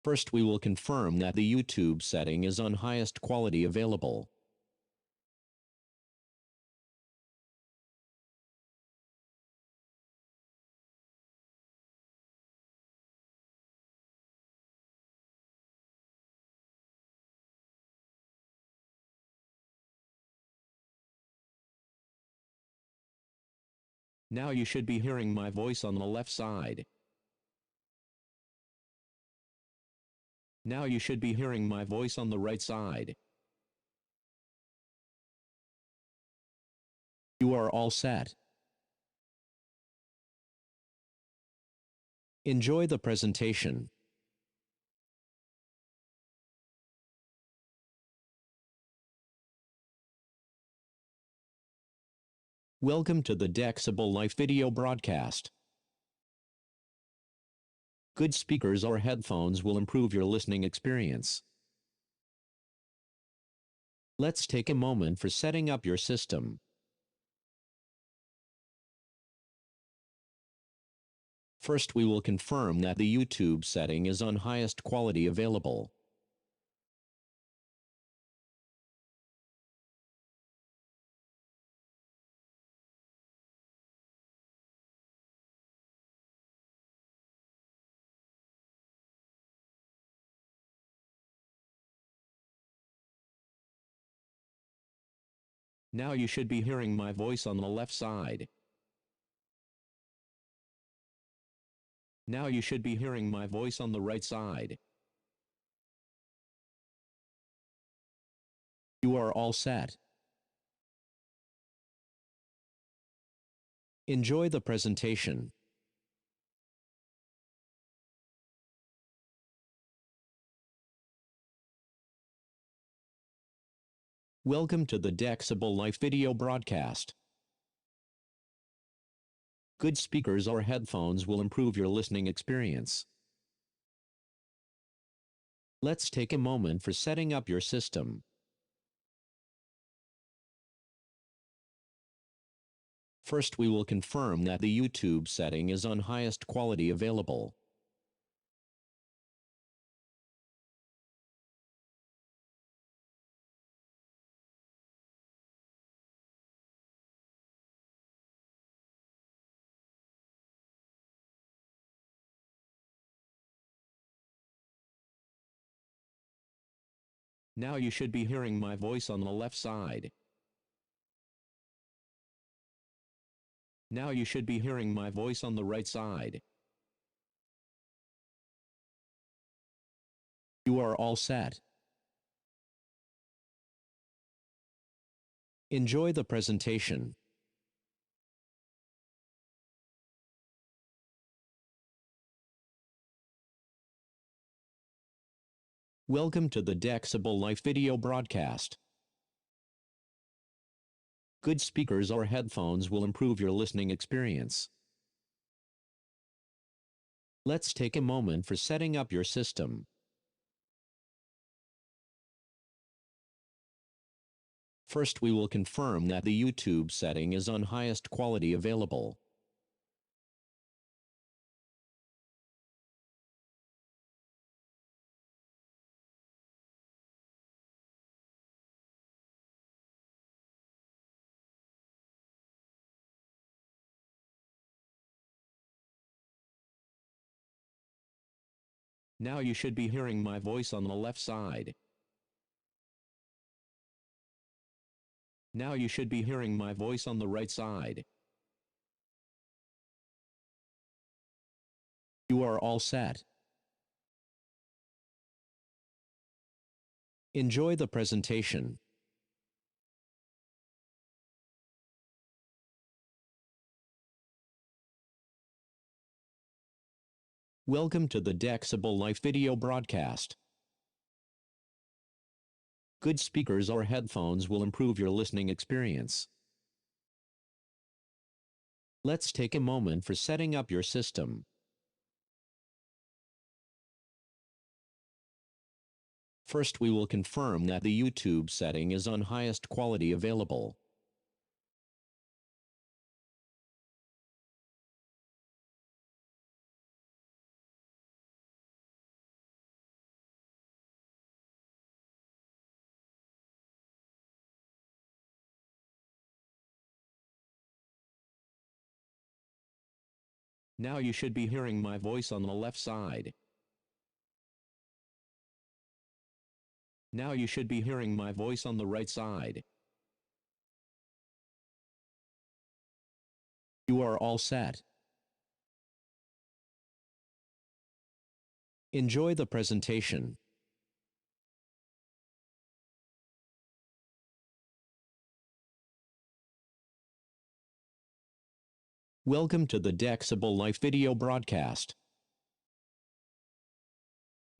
First, we will confirm that the YouTube setting is on highest quality available. Now you should be hearing my voice on the left side. Now you should be hearing my voice on the right side. You are all set. Enjoy the presentation. Welcome to the Dexibell Live video broadcast. Good speakers or headphones will improve your listening experience. Let's take a moment for setting up your system. First, we will confirm that the YouTube setting is on highest quality available. Now you should be hearing my voice on the left side. Now you should be hearing my voice on the right side. You are all set. Enjoy the presentation. Welcome to the Dexibell Live video broadcast. Good speakers or headphones will improve your listening experience. Let's take a moment for setting up your system. First, we will confirm that the YouTube setting is on highest quality available. Now you should be hearing my voice on the left side. Now you should be hearing my voice on the right side. You are all set. Enjoy the presentation. Welcome to the Dexibell Live video broadcast. Good speakers or headphones will improve your listening experience. Let's take a moment for setting up your system. First, we will confirm that the YouTube setting is on highest quality available. Now you should be hearing my voice on the left side. Now you should be hearing my voice on the right side. You are all set. Enjoy the presentation. Welcome to the Dexibell Live video broadcast. Good speakers or headphones will improve your listening experience. Let's take a moment for setting up your system. First, we will confirm that the YouTube setting is on highest quality available. Now you should be hearing my voice on the left side. Now you should be hearing my voice on the right side. You are all set. Enjoy the presentation. Welcome to the Dexibell Live video broadcast.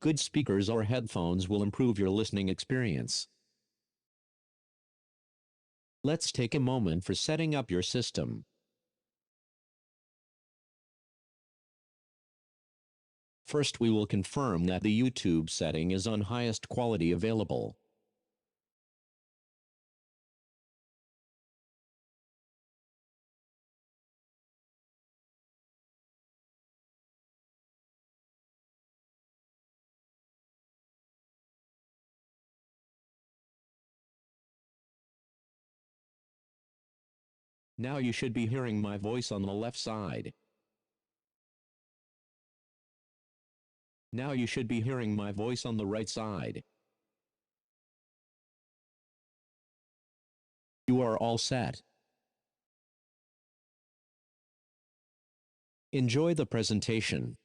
Good speakers or headphones will improve your listening experience. Let's take a moment for setting up your system. First, we will confirm that the YouTube setting is on highest quality available. Now you should be hearing my voice on the left side. Now you should be hearing my voice on the right side. You are all set. Enjoy the presentation.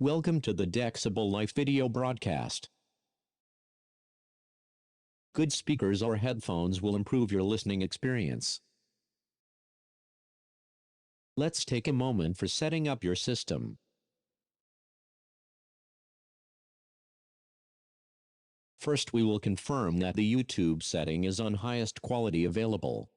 Welcome to the Dexibell Live video broadcast. Good speakers or headphones will improve your listening experience. Let's take a moment for setting up your system. First, we will confirm that the YouTube setting is on highest quality available.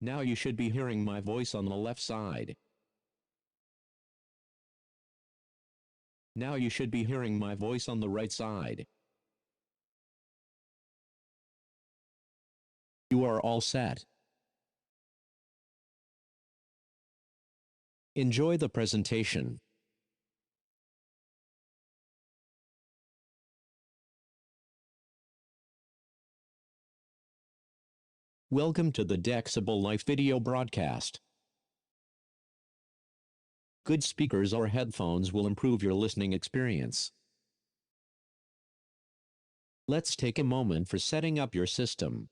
Now you should be hearing my voice on the left side. Now you should be hearing my voice on the right side. You are all set. Enjoy the presentation. Welcome to the Dexibell Live video broadcast. Good speakers or headphones will improve your listening experience. Let's take a moment for setting up your system.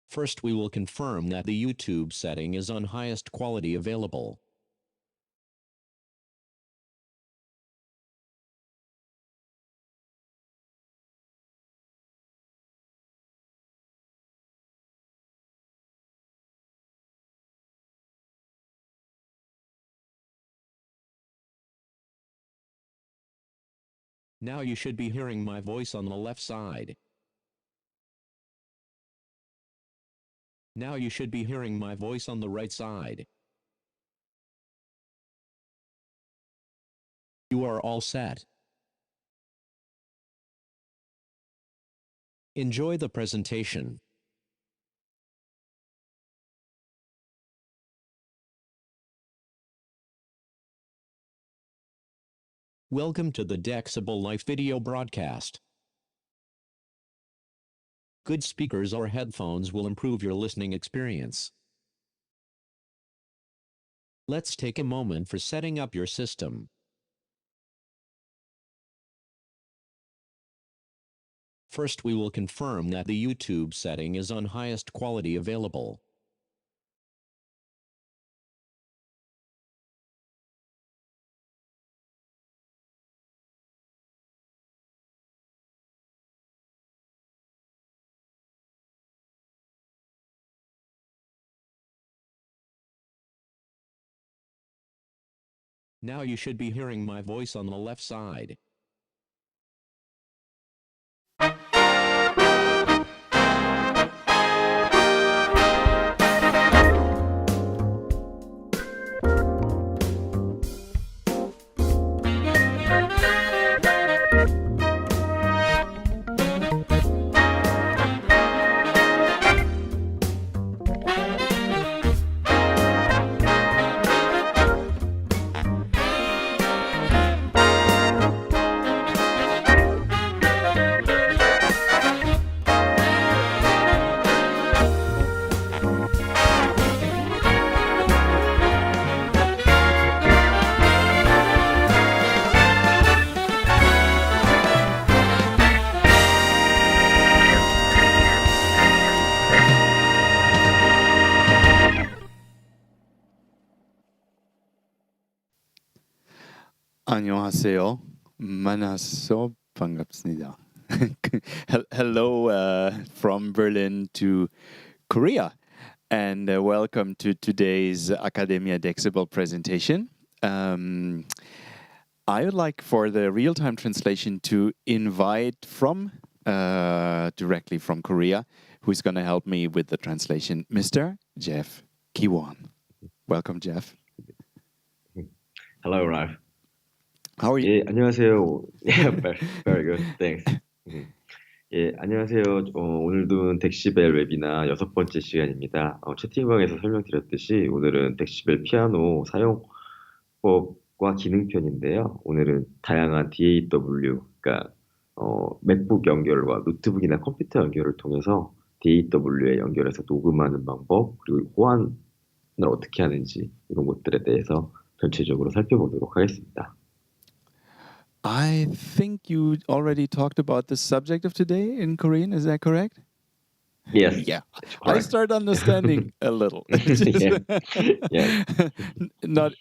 First, we will confirm that the YouTube setting is on highest quality available. Now you should be hearing my voice on the left side. Now you should be hearing my voice on the right side. You are all set. Enjoy the presentation. Welcome to the Dexibell Live video broadcast. Good speakers or headphones will improve your listening experience. Let's take a moment for setting up your system. First, we will confirm that the YouTube setting is on highest quality available. Now you should be hearing my voice on the left side. 안녕하세요. 만나서 반갑습니다. Hello from Berlin to Korea, and welcome to today's Academia Dexibell presentation. I would like for the real-time translation to invite from directly from Korea, who's going to help me with the translation, Mr. Jeff Kiwon. Welcome, Jeff. Hello, Ralf. How are you? 예, 안녕하세요. Yeah, very good. Thanks. 예, 안녕하세요. 오늘도 덱시벨 웨비나 6번째 시간입니다. 채팅방에서 설명드렸듯이 오늘은 덱시벨 피아노 사용법과 기능편인데요. 오늘은 다양한 DAW, 그러니까 맥북 연결과 노트북이나 컴퓨터 연결을 통해서 DAW에 연결해서 녹음하는 방법, 그리고 호환을 어떻게 하는지 이런 것들에 대해서 전체적으로 살펴보도록 하겠습니다. I think you already talked about the subject of today in Korean. Is that correct? Yes. Yeah. I start understanding a little. Yeah. Not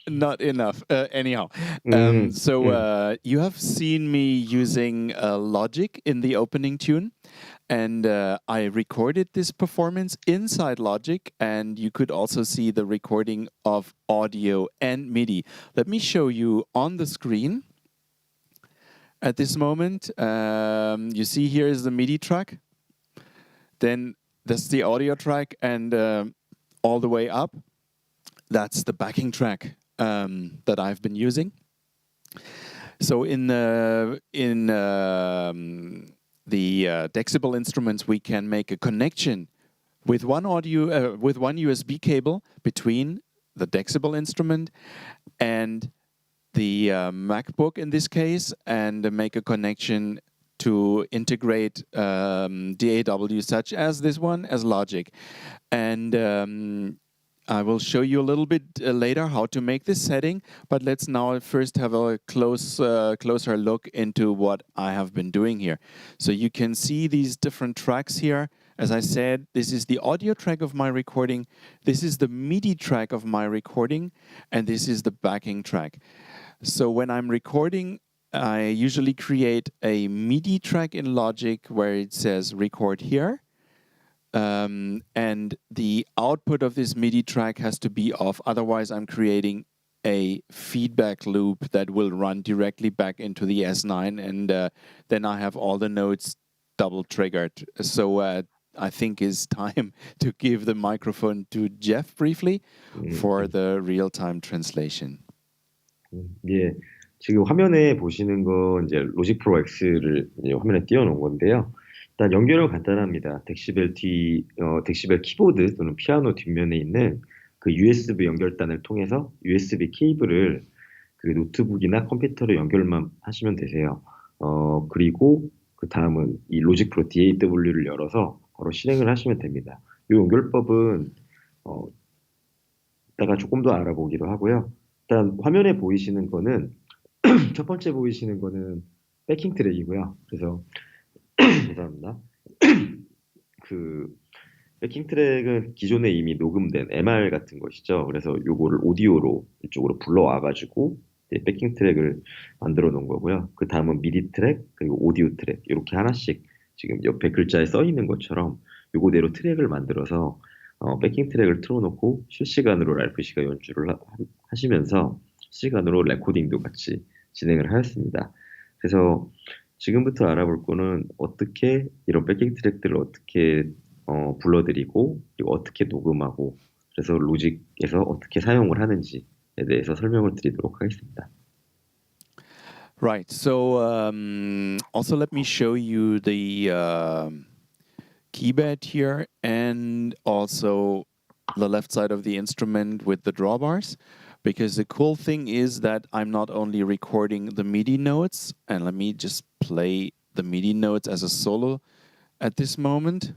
enough. Anyhow. You have seen me using Logic in the opening tune. And I recorded this performance inside Logic, and you could also see the recording of audio and MIDI. Let me show you on the screen. At this moment, you see here is the MIDI track. Then that's the audio track, and all the way up, that's the backing track that I've been using. So in the Dexibell instruments, we can make a connection with one with one USB cable between the Dexibell instrument and the MacBook in this case, and make a connection to integrate DAW such as this one as Logic. And I will show you a little bit later how to make this setting, but let's now first have a closer look into what I have been doing here. So you can see these different tracks here. As I said, this is the audio track of my recording, this is the MIDI track of my recording, and this is the backing track. So when I'm recording, I usually create a MIDI track in Logic where it says record here. And the output of this MIDI track has to be off. Otherwise, I'm creating a feedback loop that will run directly back into the S9. And then I have all the notes double triggered. So I think it's time to give the microphone to Jeff briefly for the real-time translation. 예, 지금 화면에 보시는 건 이제 로직 프로 X를 이제 화면에 띄워놓은 건데요. 일단 연결은 간단합니다. 덱시벨 키보드 또는 피아노 뒷면에 있는 그 USB 연결단을 통해서 USB 케이블을 그 노트북이나 컴퓨터로 연결만 하시면 되세요. 그리고 그 다음은 이 로직 프로 DAW를 열어서 바로 실행을 하시면 됩니다. 이 연결법은 이따가 조금 더 알아보기로 하고요. 일단 화면에 보이시는 거는 첫 번째 보이시는 거는 백킹 트랙이고요. 그래서 죄송합니다. 그 백킹 트랙은 기존에 이미 녹음된 MR 같은 것이죠. 그래서 요거를 오디오로 이쪽으로 불러와가지고 백킹 트랙을 만들어 놓은 거고요. 그 다음은 미디 트랙 그리고 오디오 트랙 이렇게 하나씩 지금 옆에 글자에 써 있는 것처럼 요거대로 트랙을 만들어서 백킹 트랙을 틀어놓고 실시간으로 랄프 씨가 연주를 하시면서 실시간으로 레코딩도 같이 진행을 하였습니다. 그래서 지금부터 알아볼 거는 어떻게 이런 백킹 트랙들을 어떻게 불러드리고 그리고 어떻게 녹음하고 그래서 로직에서 어떻게 사용을 하는지에 대해서 설명을 드리도록 하겠습니다. Right. So also let me show you the keypad here and also the left side of the instrument with the drawbars. Because the cool thing is that I'm not only recording the MIDI notes, and let me just play the MIDI notes as a solo at this moment.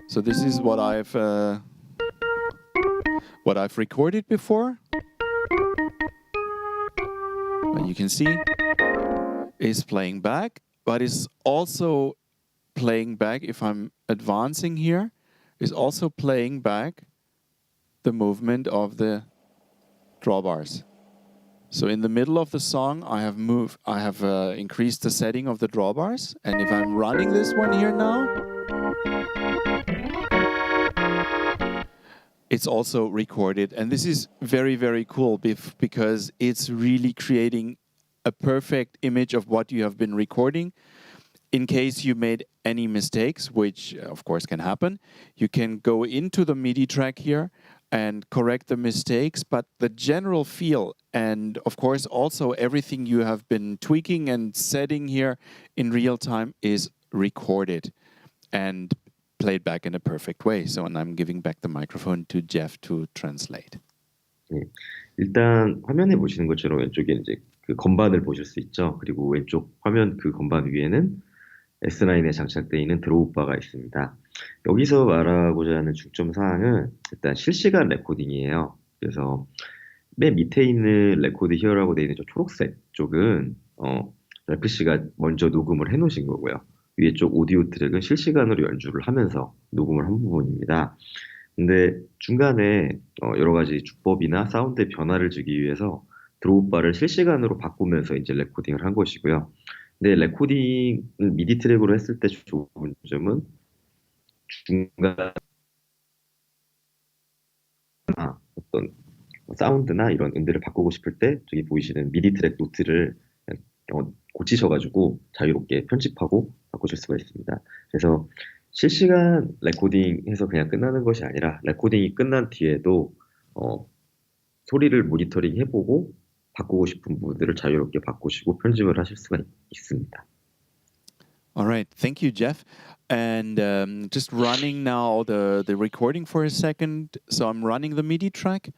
So this is what I've recorded before. And you can see is playing back, but is also playing back, if I'm advancing here, is also playing back the movement of the drawbars. So in the middle of the song, I have increased the setting of the drawbars, and if I'm running this one here now, it's also recorded. And this is very, very cool because it's really creating a perfect image of what you have been recording. In case you made any mistakes, which of course can happen, you can go into the MIDI track here and correct the mistakes, but the general feel and of course also everything you have been tweaking and setting here in real time is recorded and played back in a perfect way. So, and I'm giving back the microphone to Jeff to translate. 네, 일단 화면에 보시는 것처럼 왼쪽에 이제 그 건반을 보실 수 있죠. 그리고 왼쪽 화면 그 건반 위에는 S9에 장착되어 있는 드로우바가 있습니다. 여기서 말하고자 하는 중점 사항은 일단 실시간 레코딩이에요. 그래서 맨 밑에 있는 레코드 히어라고 되어 있는 저 초록색 쪽은 랄프 씨가 먼저 녹음을 해 놓으신 거고요. 위에 쪽 오디오 트랙은 실시간으로 연주를 하면서 녹음을 한 부분입니다. 근데 중간에 여러 가지 주법이나 사운드의 변화를 주기 위해서 드로우바를 실시간으로 바꾸면서 이제 레코딩을 한 것이고요. 근데 레코딩을 미디 트랙으로 했을 때 좋은 점은 중간 어떤 사운드나 이런 음들을 바꾸고 싶을 때 저기 보이시는 미디 트랙 노트를 고치셔가지고 자유롭게 편집하고 바꾸실 수가 있습니다. 그래서 실시간 레코딩해서 그냥 끝나는 것이 아니라 레코딩이 끝난 뒤에도 소리를 모니터링 해보고 바꾸고 싶은 부분들을 자유롭게 바꾸시고 편집을 하실 수가 있습니다. All right, thank you, Jeff. And just running now the recording for a second. So I'm running the MIDI track.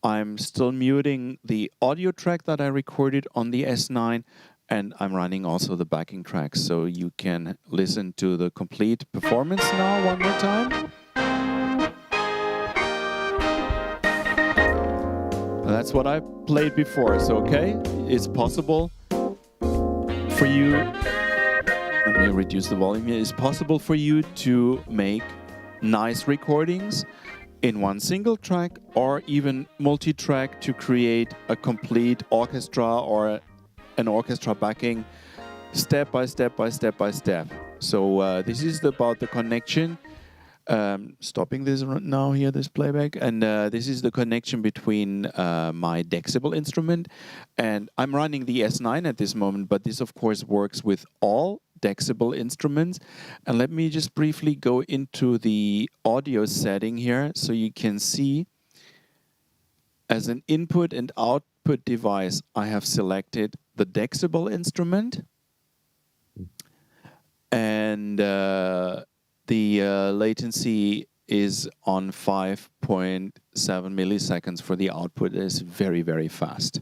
I'm still muting the audio track that I recorded on the S9, and I'm running also the backing track. So you can listen to the complete performance now one more time. That's what I played before. So, okay, it's possible for you. Let me reduce the volume here. It's possible for you to make nice recordings in one single track or even multi-track to create a complete orchestra or an orchestra backing step by step by step by step. So this is about the connection. Stopping this now here, this playback, and this is the connection between my Dexibell instrument, and I'm running the S9 at this moment, but this of course works with all Dexibell instruments. And let me just briefly go into the audio setting here so you can see as an input and output device I have selected the Dexibell instrument, and the latency is on 5.7 milliseconds for the output. It is very, very fast.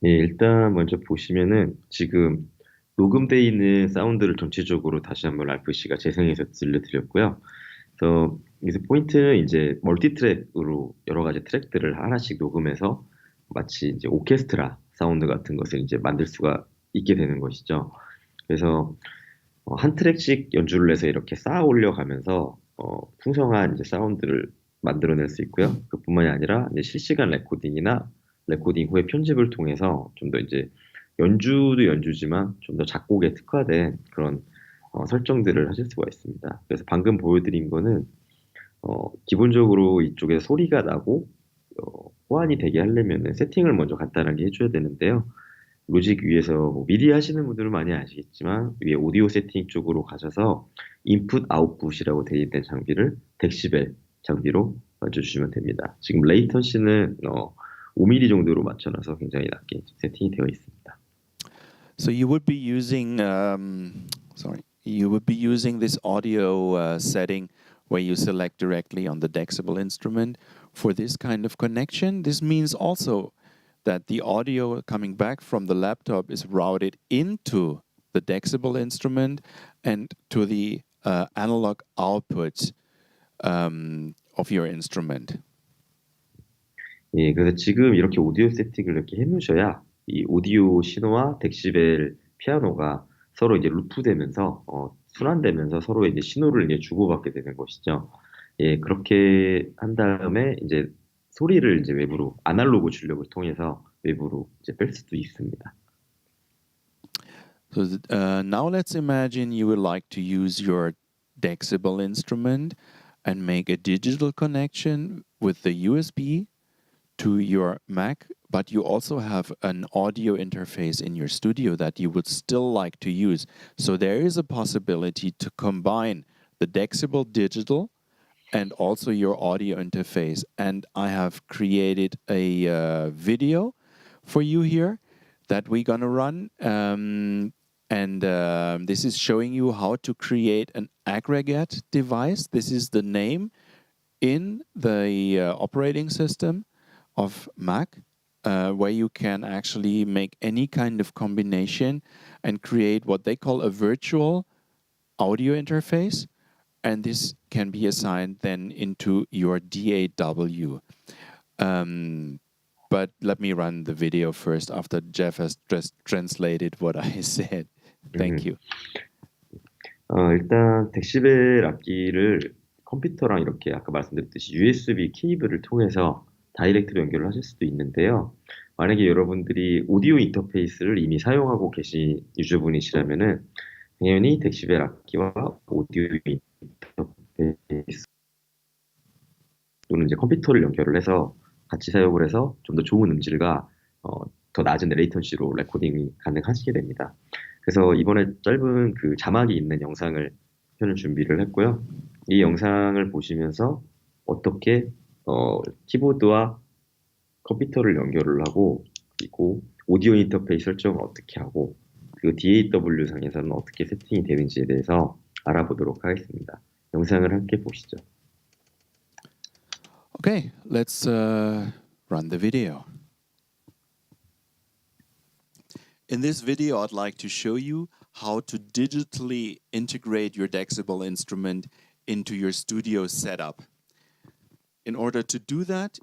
예, 일단 먼저 보시면은 지금 녹음되어 있는 사운드를 전체적으로 다시 한번 랄프 씨가 재생해서 들려드렸고요. 그래서 여기서 포인트는 이제 멀티 트랙으로 여러 가지 트랙들을 하나씩 녹음해서 마치 이제 오케스트라 사운드 같은 것을 이제 만들 수가 있게 되는 것이죠. 그래서 한 트랙씩 연주를 해서 이렇게 쌓아 올려가면서 풍성한 이제 사운드를 만들어낼 수 있고요. 그뿐만이 아니라 이제 실시간 레코딩이나 레코딩 후에 편집을 통해서 좀 더 이제 연주도 연주지만 좀 더 작곡에 특화된 그런 설정들을 하실 수가 있습니다. 그래서 방금 보여드린 거는 기본적으로 이쪽에 소리가 나고 호환이 되게 하려면 세팅을 먼저 간단하게 해줘야 되는데요. 로직 위에서 뭐 미디 하시는 분들은 많이 아시겠지만 위에 오디오 세팅 쪽으로 가셔서 인풋 아웃풋이라고 되어 있는 장비를 덱시벨 장비로 맞춰주시면 됩니다. 지금 레이턴시는 5mm 정도로 맞춰놔서 굉장히 낮게 세팅이 되어 있습니다. So you would be using this audio setting where you select directly on the Dexibell instrument for this kind of connection. This means also that the audio coming back from the laptop is routed into the Dexibell instrument and to the analog output of your instrument. 예, 그래서 지금 이렇게 오디오 세팅을 이렇게 해놓으셔야 이 오디오 신호와 덱시벨 피아노가 서로 이제 루프되면서 순환되면서 서로 이제 신호를 이제 주고받게 되는 것이죠. 예, 그렇게 한 다음에 이제 소리를 이제 외부로 아날로그 출력을 통해서 외부로 이제 뺄 수도 있습니다. So now let's imagine you would like to use your Dexibell instrument and make a digital connection with the USB to your Mac, but you also have an audio interface in your studio that you would still like to use. So there is a possibility to combine the Dexibell digital and also your audio interface. And I have created a video for you here that we're gonna run. This is showing you how to create an aggregate device. This is the name in the operating system of Mac, where you can actually make any kind of combination and create what they call a virtual audio interface. And this can be assigned then into your DAW. But let me run the video first after Jeff has just translated what I said. Thank you. 일단 덱시벨 악기를 컴퓨터랑 이렇게 아까 말씀드렸듯이 USB 케이블을 통해서 다이렉트로 연결을 하실 수도 있는데요. 만약에 여러분들이 오디오 인터페이스를 이미 사용하고 계신 유저분이시라면은 당연히 덱시벨 악기와 오디오 인터페이스 또는 이제 컴퓨터를 연결을 해서 같이 사용을 해서 좀 더 좋은 음질과 더 낮은 레이턴시로 레코딩이 가능하시게 됩니다. 그래서 이번에 짧은 그 자막이 있는 영상을 편을 준비를 했고요. 이 영상을 보시면서 어떻게 키보드와 컴퓨터를 연결을 하고 그리고 오디오 인터페이스 설정을 어떻게 하고 그리고 DAW 상에서는 어떻게 세팅이 되는지에 대해서 알아보도록 하겠습니다. 영상을 함께 보시죠. Okay, let's run the video. In this video, I'd like to show you how to digitally integrate your Dexibell instrument into your studio setup. In order to do that,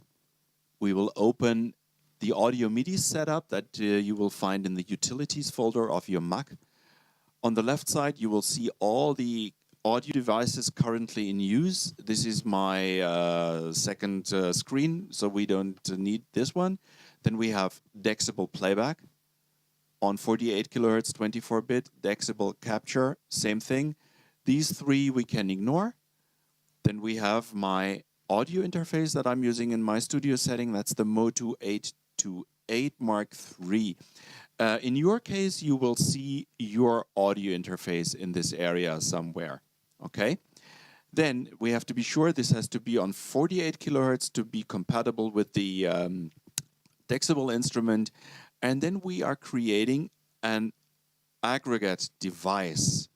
we will open the audio MIDI setup that you will find in the utilities folder of your Mac. On the left side, you will see all the audio devices currently in use. This is my second screen, so we don't need this one. Then we have Dexibell Playback on 48 kilohertz 24-bit, Dexibell Capture, same thing. These three we can ignore. Then we have my audio interface that I'm using in my studio setting. That's the Motu 828 Mark III. In your case, you will see your audio interface in this area somewhere. Okay? Then we have to be sure this has to be on 48 kilohertz to be compatible with the Dexibell instrument. And then we are creating an aggregate device.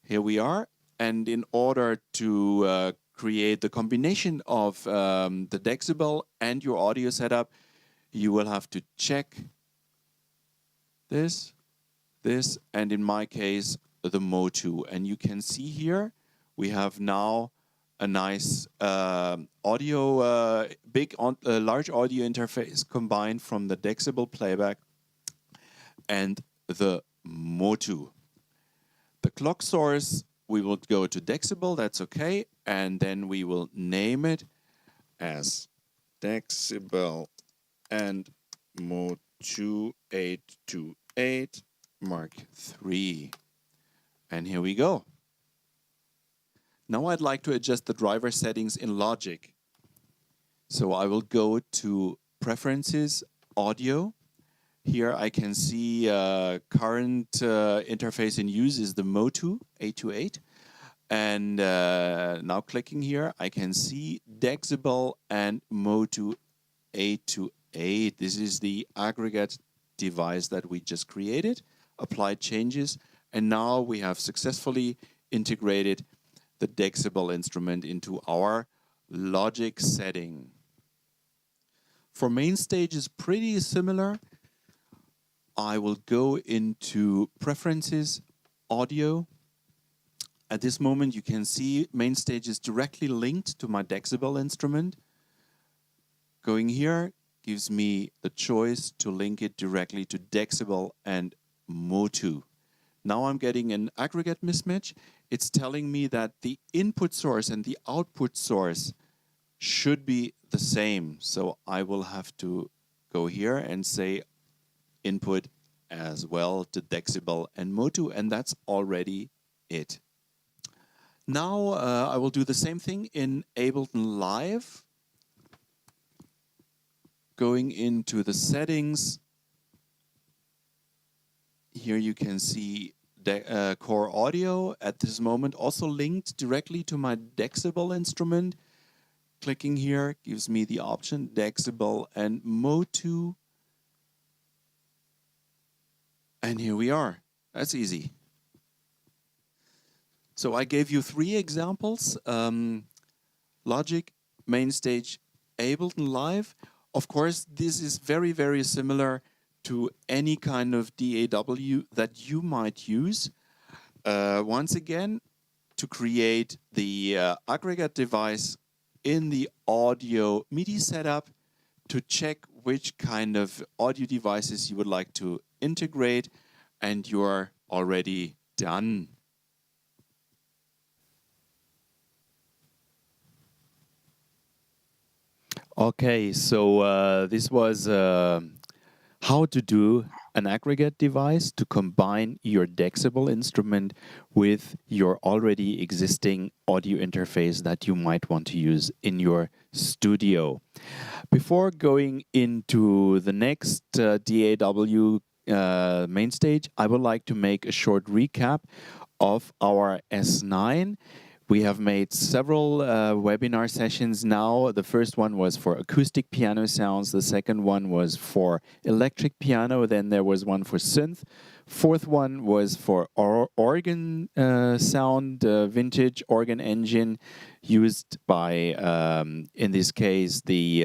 Here we are. And in order to create the combination of the Dexibell and your audio setup, you will have to check this, and in my case, the Motu. And you can see here, we have now a nice large audio interface combined from the Dexibell Playback and the Motu. The clock source, we will go to Dexibell, that's okay, and then we will name it as Dexibell and Motu 828 Mark III. And here we go. Now I'd like to adjust the driver settings in Logic. So I will go to Preferences, Audio. Here I can see current interface in use is the Motu 828. And now clicking here, I can see Dexibell and Motu 828. This is the aggregate device that we just created, applied changes, and now we have successfully integrated the Dexibell instrument into our Logic setting. For main stage is pretty similar. I will go into Preferences, Audio. At this moment, you can see main stage is directly linked to my Dexibell instrument. Going here gives me the choice to link it directly to Dexibell and Motu. Now I'm getting an aggregate mismatch. It's telling me that the input source and the output source should be the same. So I will have to go here and say input as well to Dexibell and Motu, and that's already it. Now I will do the same thing in Ableton Live. Going into the settings, here you can see core audio at this moment, also linked directly to my Dexibell instrument. Clicking here gives me the option Dexibell and Motu. And here we are. That's easy. So I gave you 3 examples. Logic, Mainstage, Ableton Live. Of course, this is very, very similar to any kind of DAW that you might use. Once again, to create the aggregate device in the audio Midi setup, to check which kind of audio devices you would like to integrate, and you're already done. Okay, so this was how to do an aggregate device to combine your Dexibell instrument with your already existing audio interface that you might want to use in your studio. Before going into the next DAW main stage, I would like to make a short recap of our S9. We have made several webinar sessions now. The first one was for acoustic piano sounds. The second one was for electric piano. Then there was one for synth. Fourth one was for organ sound, vintage organ engine used by, in this case, the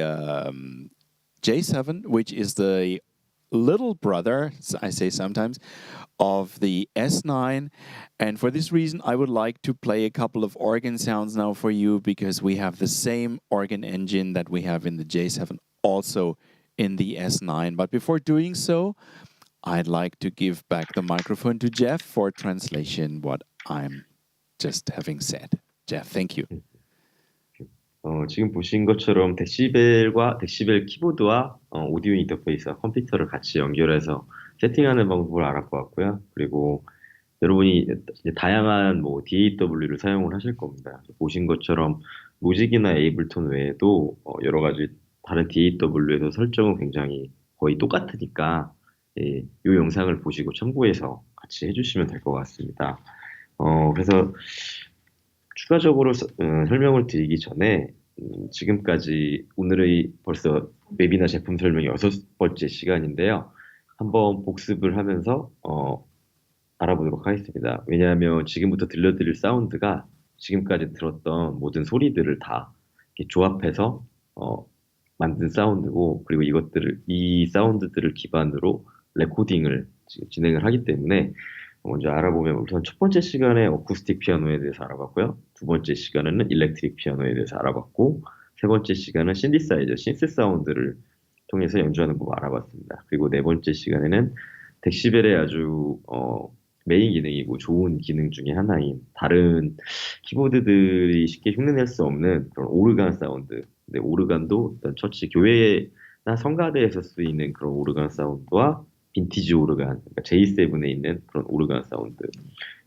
J7, which is the little brother, I say sometimes, of the S9. And for this reason, I would like to play a couple of organ sounds now for you, because we have the same organ engine that we have in the J7 also in the S9. But before doing so, I'd like to give back the microphone to Jeff for translation what I'm just having said. Jeff, thank you. 지금 보신 것처럼 덱시벨과 덱시벨 키보드와 오디오 인터페이스와 컴퓨터를 같이 연결해서 세팅하는 방법을 알아보았고요. 그리고 여러분이 이제 다양한 DAW를 사용을 하실 겁니다. 보신 것처럼 로직이나 에이블턴 외에도 여러 가지 다른 DAW에서 설정은 굉장히 거의 똑같으니까 이 영상을 보시고 참고해서 같이 해주시면 될 것 같습니다. 그래서 추가적으로 설명을 드리기 전에 지금까지 오늘의 벌써 웹이나 제품 설명이 6번째 시간인데요. 한번 복습을 하면서 알아보도록 하겠습니다. 왜냐하면 지금부터 들려드릴 사운드가 지금까지 들었던 모든 소리들을 다 이렇게 조합해서 만든 사운드고, 그리고 이 사운드들을 기반으로 레코딩을 진행을 하기 때문에 먼저 알아보면, 우선 첫 번째 시간에 어쿠스틱 피아노에 대해서 알아봤고요. 두 번째 시간에는 일렉트릭 피아노에 대해서 알아봤고, 세 번째 시간은 신디사이저, 신스 사운드를 통해서 연주하는 법 알아봤습니다. 그리고 네 번째 시간에는 덱시벨의 아주 메인 기능이고 좋은 기능 중에 하나인 다른 키보드들이 쉽게 흉내낼 수 없는 그런 오르간 사운드. 근데 오르간도 어떤 처치, 교회나 성가대에서 쓰이는 그런 오르간 사운드와 빈티지 오르간, 그러니까 J7에 있는 그런 오르간 사운드,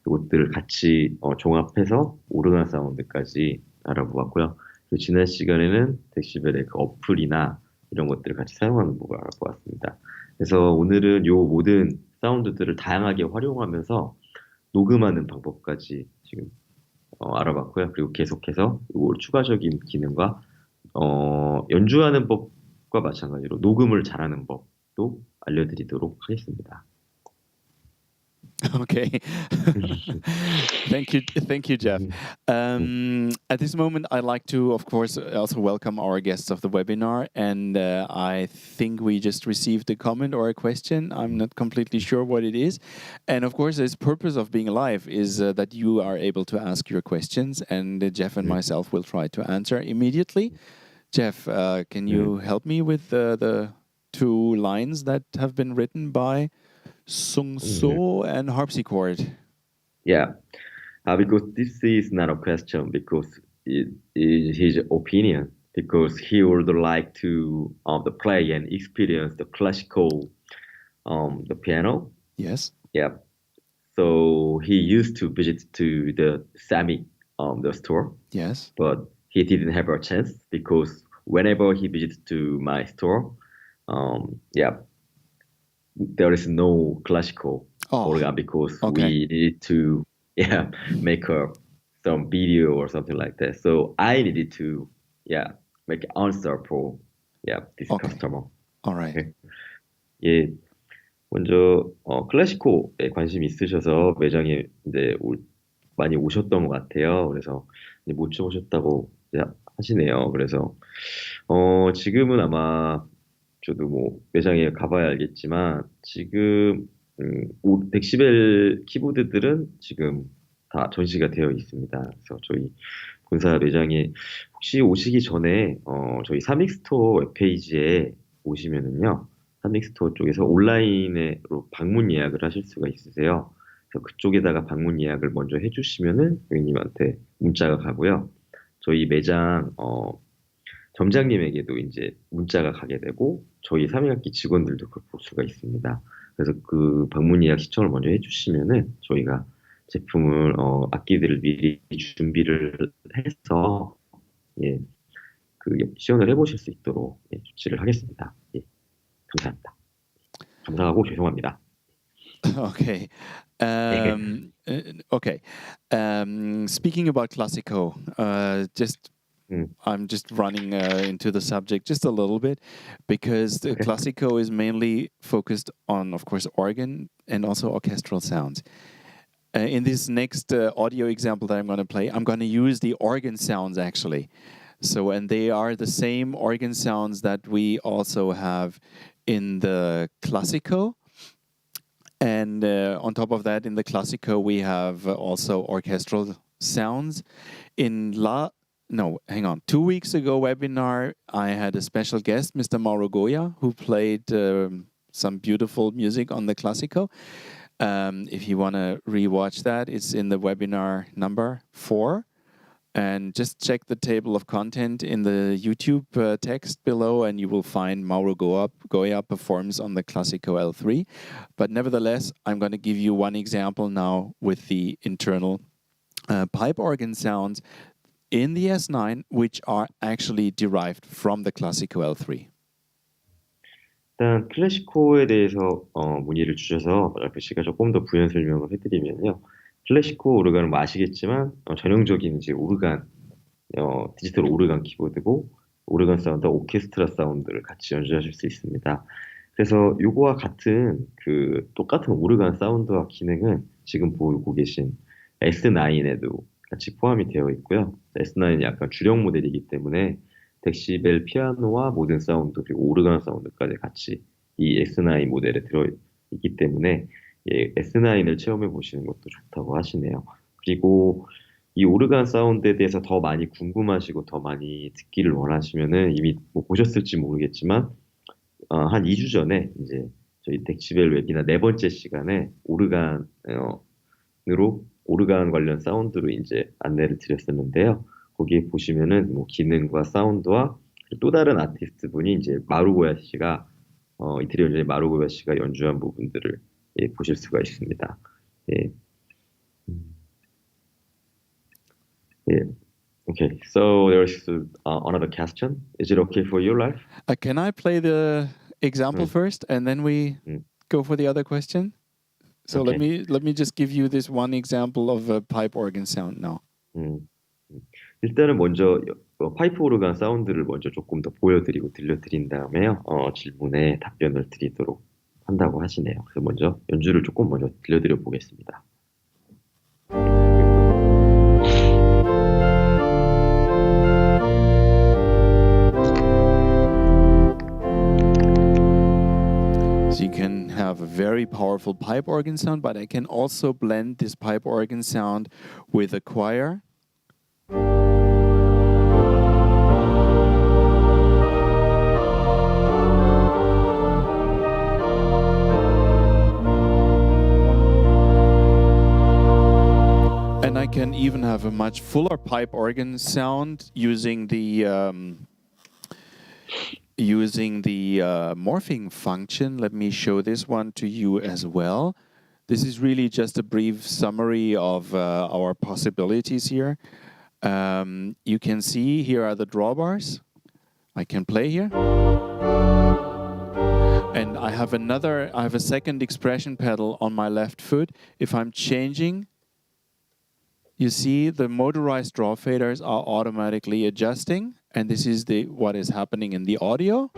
이것들을 같이 종합해서 오르간 사운드까지 알아보았고요. 그리고 지난 시간에는 덱시벨의 그 어플이나 이런 것들을 같이 사용하는 법을 알아보았습니다. 그래서 오늘은 이 모든 사운드들을 다양하게 활용하면서 녹음하는 방법까지 지금 알아봤고요. 그리고 계속해서 이 추가적인 기능과 연주하는 법과 마찬가지로 녹음을 잘하는 법도 알려드리도록 하겠습니다. Okay. Thank you, Jeff. At this moment, I'd like to, of course, also welcome our guests of the webinar. And I think we just received a comment or a question. I'm not completely sure what it is. And of course, the purpose of being live is that you are able to ask your questions, and Jeff and myself will try to answer immediately. Jeff, can you help me with the 2 lines that have been written by Sung So and harpsichord? Yeah, because this is not a question, because it is his opinion. because he would like to play and experience the classical the piano. Yes. Yeah. So he used to visit to the Sami the store, Yes. but he didn't have a chance because whenever he visits to my store, yeah, there is no classical organ because we need to make some video or something like that. So I needed to make an answer for this customer. All right. Okay. 예, 먼저 클래시코에 관심이 있으셔서 매장에 이제 많이 오셨던 것 같아요. 그래서 이제 못 쳐보셨다고 하시네요. 그래서 지금은 아마 저도 뭐 매장에 가봐야 알겠지만 지금 덱시벨 키보드들은 지금 다 전시가 되어 있습니다. 그래서 저희 본사 매장에 혹시 오시기 전에 저희 삼익스토어 웹페이지에 오시면은요, 삼익스토어 쪽에서 온라인으로 방문 예약을 하실 수가 있으세요. 그래서 그쪽에다가 방문 예약을 먼저 해주시면은 고객님한테 문자가 가고요. 저희 매장 점장님에게도 이제 문자가 가게 되고 저희 삼익악기 직원들도 그걸 볼 수가 있습니다. 그래서 그 방문 예약 신청을 먼저 해주시면은 저희가 제품을 악기들을 미리 준비를 해서 그 시연을 해보실 수 있도록 조치를 하겠습니다. 감사합니다. 감사하고 죄송합니다. Okay. Okay. Speaking about Classico, I'm just running into the subject just a little bit because the Classico is mainly focused on, of course, organ and also orchestral sounds. In this next audio example that I'm going to play, I'm going to use the organ sounds actually. So, and they are the same organ sounds that we also have in the Classico. And on top of that, in the Classico, we have also orchestral sounds. In 2 weeks ago webinar, I had a special guest, Mr. Mauro Goya, who played some beautiful music on the Classico. If you want to rewatch that, it's in the webinar number 4. And just check the table of content in the YouTube text below, and you will find Mauro Goya performs on the Classico L3. But nevertheless, I'm going to give you one example now with the internal pipe organ sounds in the S9, which are actually derived from the Classico L3. 일단 클래시코에 대해서 문의를 주셔서 랄프 씨가 조금 더 부연 설명을 해드리면요. 클래시코 오르간은 뭐 아시겠지만 전형적인 이제 오르간 디지털 오르간 키보드고 오르간 사운드, 오케스트라 사운드를 같이 연주하실 수 있습니다. 그래서 요거와 같은 그 똑같은 오르간 사운드와 기능은 지금 보고 계신 S9에도 같이 포함이 되어 있고요. S9은 약간 주력 모델이기 때문에 덱시벨 피아노와 모든 사운드 그리고 오르간 사운드까지 같이 이 S9 모델에 들어있기 때문에 S9을 체험해 보시는 것도 좋다고 하시네요. 그리고 이 오르간 사운드에 대해서 더 많이 궁금하시고 더 많이 듣기를 원하시면은 이미 뭐 보셨을지 모르겠지만 한 2주 전에 이제 저희 덱시벨 웨비나 4번째 시간에 오르간 관련 사운드로 이제 안내를 드렸었는데요. 거기에 보시면은 뭐 기능과 사운드와 또 다른 아티스트 분이 이제 마루고야 씨가 이태리 연주의 마루고야 씨가 연주한 부분들을 보실 수가 있습니다. Okay, so there's another question. Is it okay for you, Ralf? Can I play the example first, and then we go for the other question? So Okay. let me just give you this one example of a pipe organ sound now. 일단은 먼저 파이프 오르간 사운드를 먼저 조금 더 보여드리고 들려드린 다음에요. 질문에 답변을 드리도록 한다고 하시네요. 그래서 먼저 연주를 조금 먼저 들려드려 보겠습니다. So you can have a very powerful pipe organ sound, but I can also blend this pipe organ sound with a choir. And I can even have a much fuller pipe organ sound using the using the morphing function. Let me show this one to you as well. This is really just a brief summary of our possibilities here. You can see here are the drawbars. I can play here. And I have a second expression pedal on my left foot. If I'm changing, you see the motorized draw faders are automatically adjusting. And this is what is happening in the audio.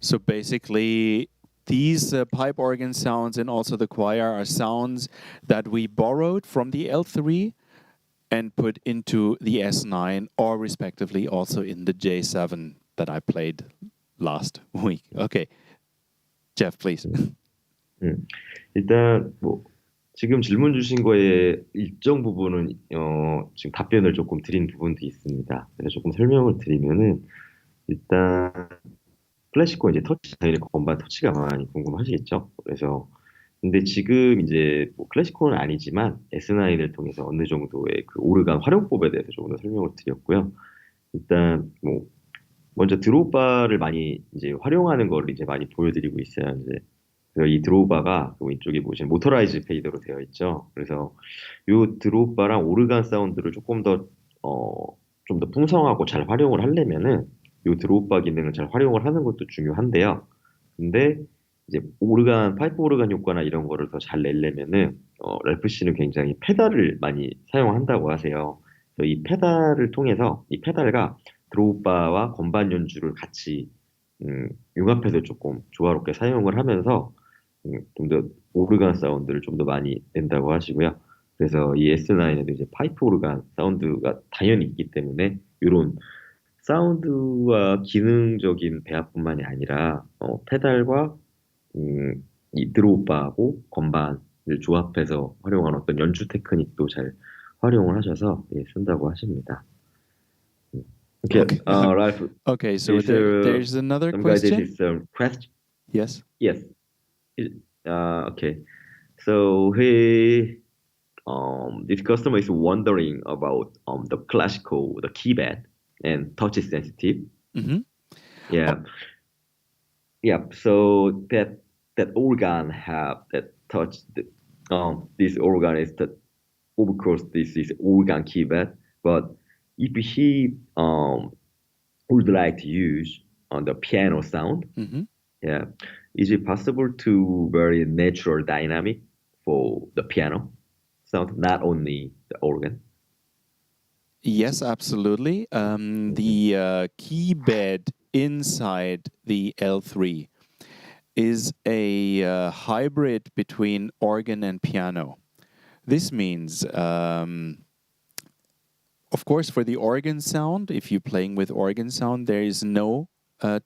So basically, these pipe organ sounds and also the choir are sounds that we borrowed from the L3 and put into the S9 or respectively also in the J7 that I played last week. Okay, Jeff, please. 일단 뭐 지금 질문 주신 거에 일정 부분은 지금 답변을 조금 드린 부분도 있습니다. 그래서 조금 설명을 드리면은 일단 클래시코 이제 터치 스타일의 건반 터치가 많이 궁금하시겠죠? 그래서 근데 지금 이제 뭐 클래시코는 아니지만 S9을 통해서 어느 정도의 그 오르간 활용법에 대해서 조금 더 설명을 드렸고요. 일단 뭐 먼저 드로우바를 많이 이제 활용하는 거를 이제 많이 보여드리고 있어요. 이제 그래서 이 드로우바가 왼쪽에 보시면 모터라이즈 페이더로 되어 있죠. 그래서 이 드로우바랑 오르간 사운드를 조금 더 좀 더 풍성하고 잘 활용을 하려면은 이 드로우바 기능을 잘 활용을 하는 것도 중요한데요. 근데 이제 파이프 오르간 효과나 이런 거를 더 잘 내려면은 랄프 씨는 굉장히 페달을 많이 사용한다고 하세요. 그래서 이 페달을 통해서 이 페달과 드로우바와 건반 연주를 같이 융합해서 조금 조화롭게 사용을 하면서 좀 더 오르간 사운드를 좀 더 많이 낸다고 하시고요. 그래서 이 S9에도 이제 파이프 오르간 사운드가 당연히 있기 때문에 이런 사운드와 기능적인 배합뿐만이 아니라 페달과 이 드로우바하고 건반을 조합해서 활용한 어떤 연주 테크닉도 잘 활용을 하셔서 쓴다고 하십니다. Okay, Ralf. Okay, so there's another question. Question. Yes. Yes. Okay. So this customer is wondering about the classical, the keypad and touch sensitive. Mm-hmm. Yeah. Yeah. So that organ have that touch. This organ is that, of course, this is organ keypad. But if he would like to use the piano sound, mm-hmm. Yeah, is it possible to very natural dynamic for the piano sound, not only the organ? Yes, absolutely. The keybed inside the L3 is a hybrid between organ and piano. This means, of course, for the organ sound, if you're playing with organ sound, there is no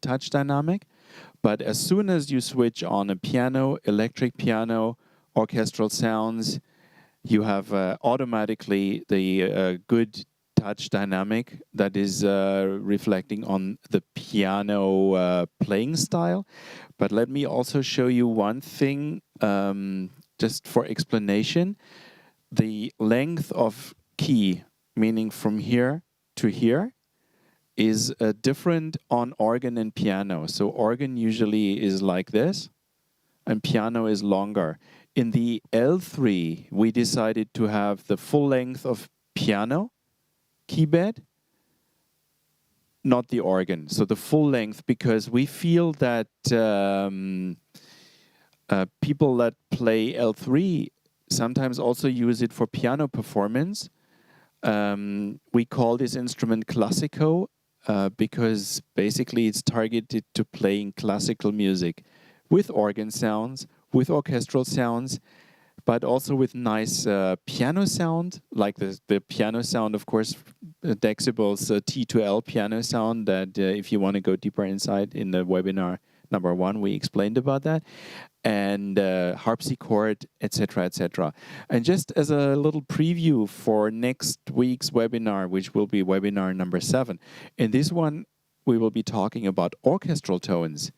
touch dynamic. But as soon as you switch on a piano, electric piano, orchestral sounds, you have automatically the good touch dynamic that is reflecting on the piano playing style. But let me also show you one thing, just for explanation. The length of key, meaning from here to here, is different on organ and piano. So organ usually is like this, and piano is longer. In the L3, we decided to have the full length of piano keybed, not the organ. So the full length, because we feel that people that play L3 sometimes also use it for piano performance. We call this instrument Classico because basically it's targeted to playing classical music with organ sounds, with orchestral sounds, but also with nice piano sound, like the piano sound, of course, Dexibell's T2L piano sound that if you want to go deeper inside in the webinar number 1, we explained about that, and harpsichord, etc., etc. And just as a little preview for next week's webinar, which will be webinar number 7, in this one, we will be talking about orchestral tones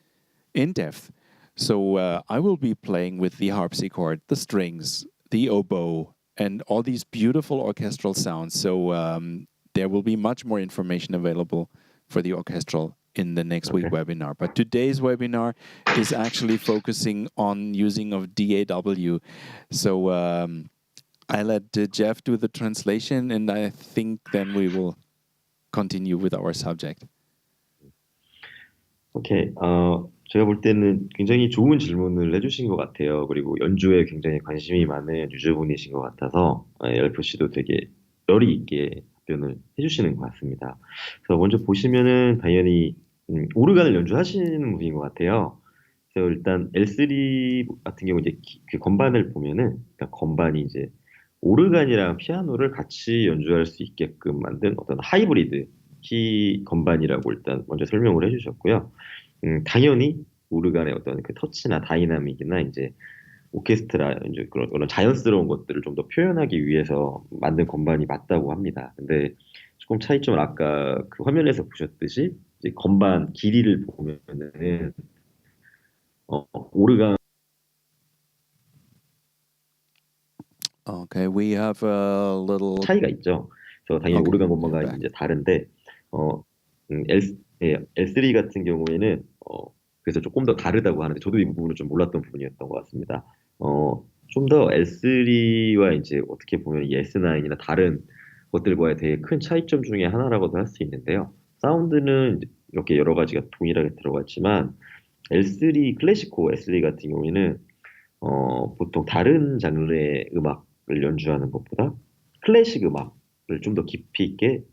in depth. So I will be playing with the harpsichord, the strings, the oboe, and all these beautiful orchestral sounds. So there will be much more information available for the orchestral in the next week webinar. But today's webinar is actually focusing on using of DAW. So I let Jeff do the translation, and I think then we will continue with our subject. 오케이. 제가 볼 때는 굉장히 좋은 질문을 해주신 것 같아요. 그리고 연주에 굉장히 관심이 많은 유저분이신 것 같아서 랄프 씨도 되게 열의 있게 답변을 해주시는 것 같습니다. 그래서 먼저 보시면은 당연히 오르간을 연주하시는 분인 것 같아요. 그래서 일단 L3 같은 경우 이제 그 건반을 보면은 그러니까 건반이 이제 오르간이랑 피아노를 같이 연주할 수 있게끔 만든 어떤 하이브리드 키 건반이라고 일단 먼저 설명을 해주셨고요. 당연히 오르간의 어떤 그 터치나 다이나믹이나 이제 오케스트라 이제 그런 자연스러운 것들을 좀 더 표현하기 위해서 만든 건반이 맞다고 합니다. 근데 조금 차이점은 아까 그 화면에서 보셨듯이 이제 건반 길이를 보면은 오르간 Okay, we have a little 차이가 있죠. 그래서 당연히 Okay. 오르간 건반과 이제 다른데 L3 같은 경우에는 그래서 조금 더 다르다고 하는데 저도 이 부분을 좀 몰랐던 부분이었던 것 같습니다. 좀 더 L3와 이제 어떻게 보면 이 S9이나 다른 것들과의 되게 큰 차이점 중에 하나라고도 할 수 있는데요. 사운드는 이렇게 여러 가지가 동일하게 들어갔지만 L3 클래시코 S3 같은 경우에는 보통 다른 장르의 음악을 연주하는 것보다 클래식 음악을 좀 더 깊이 있게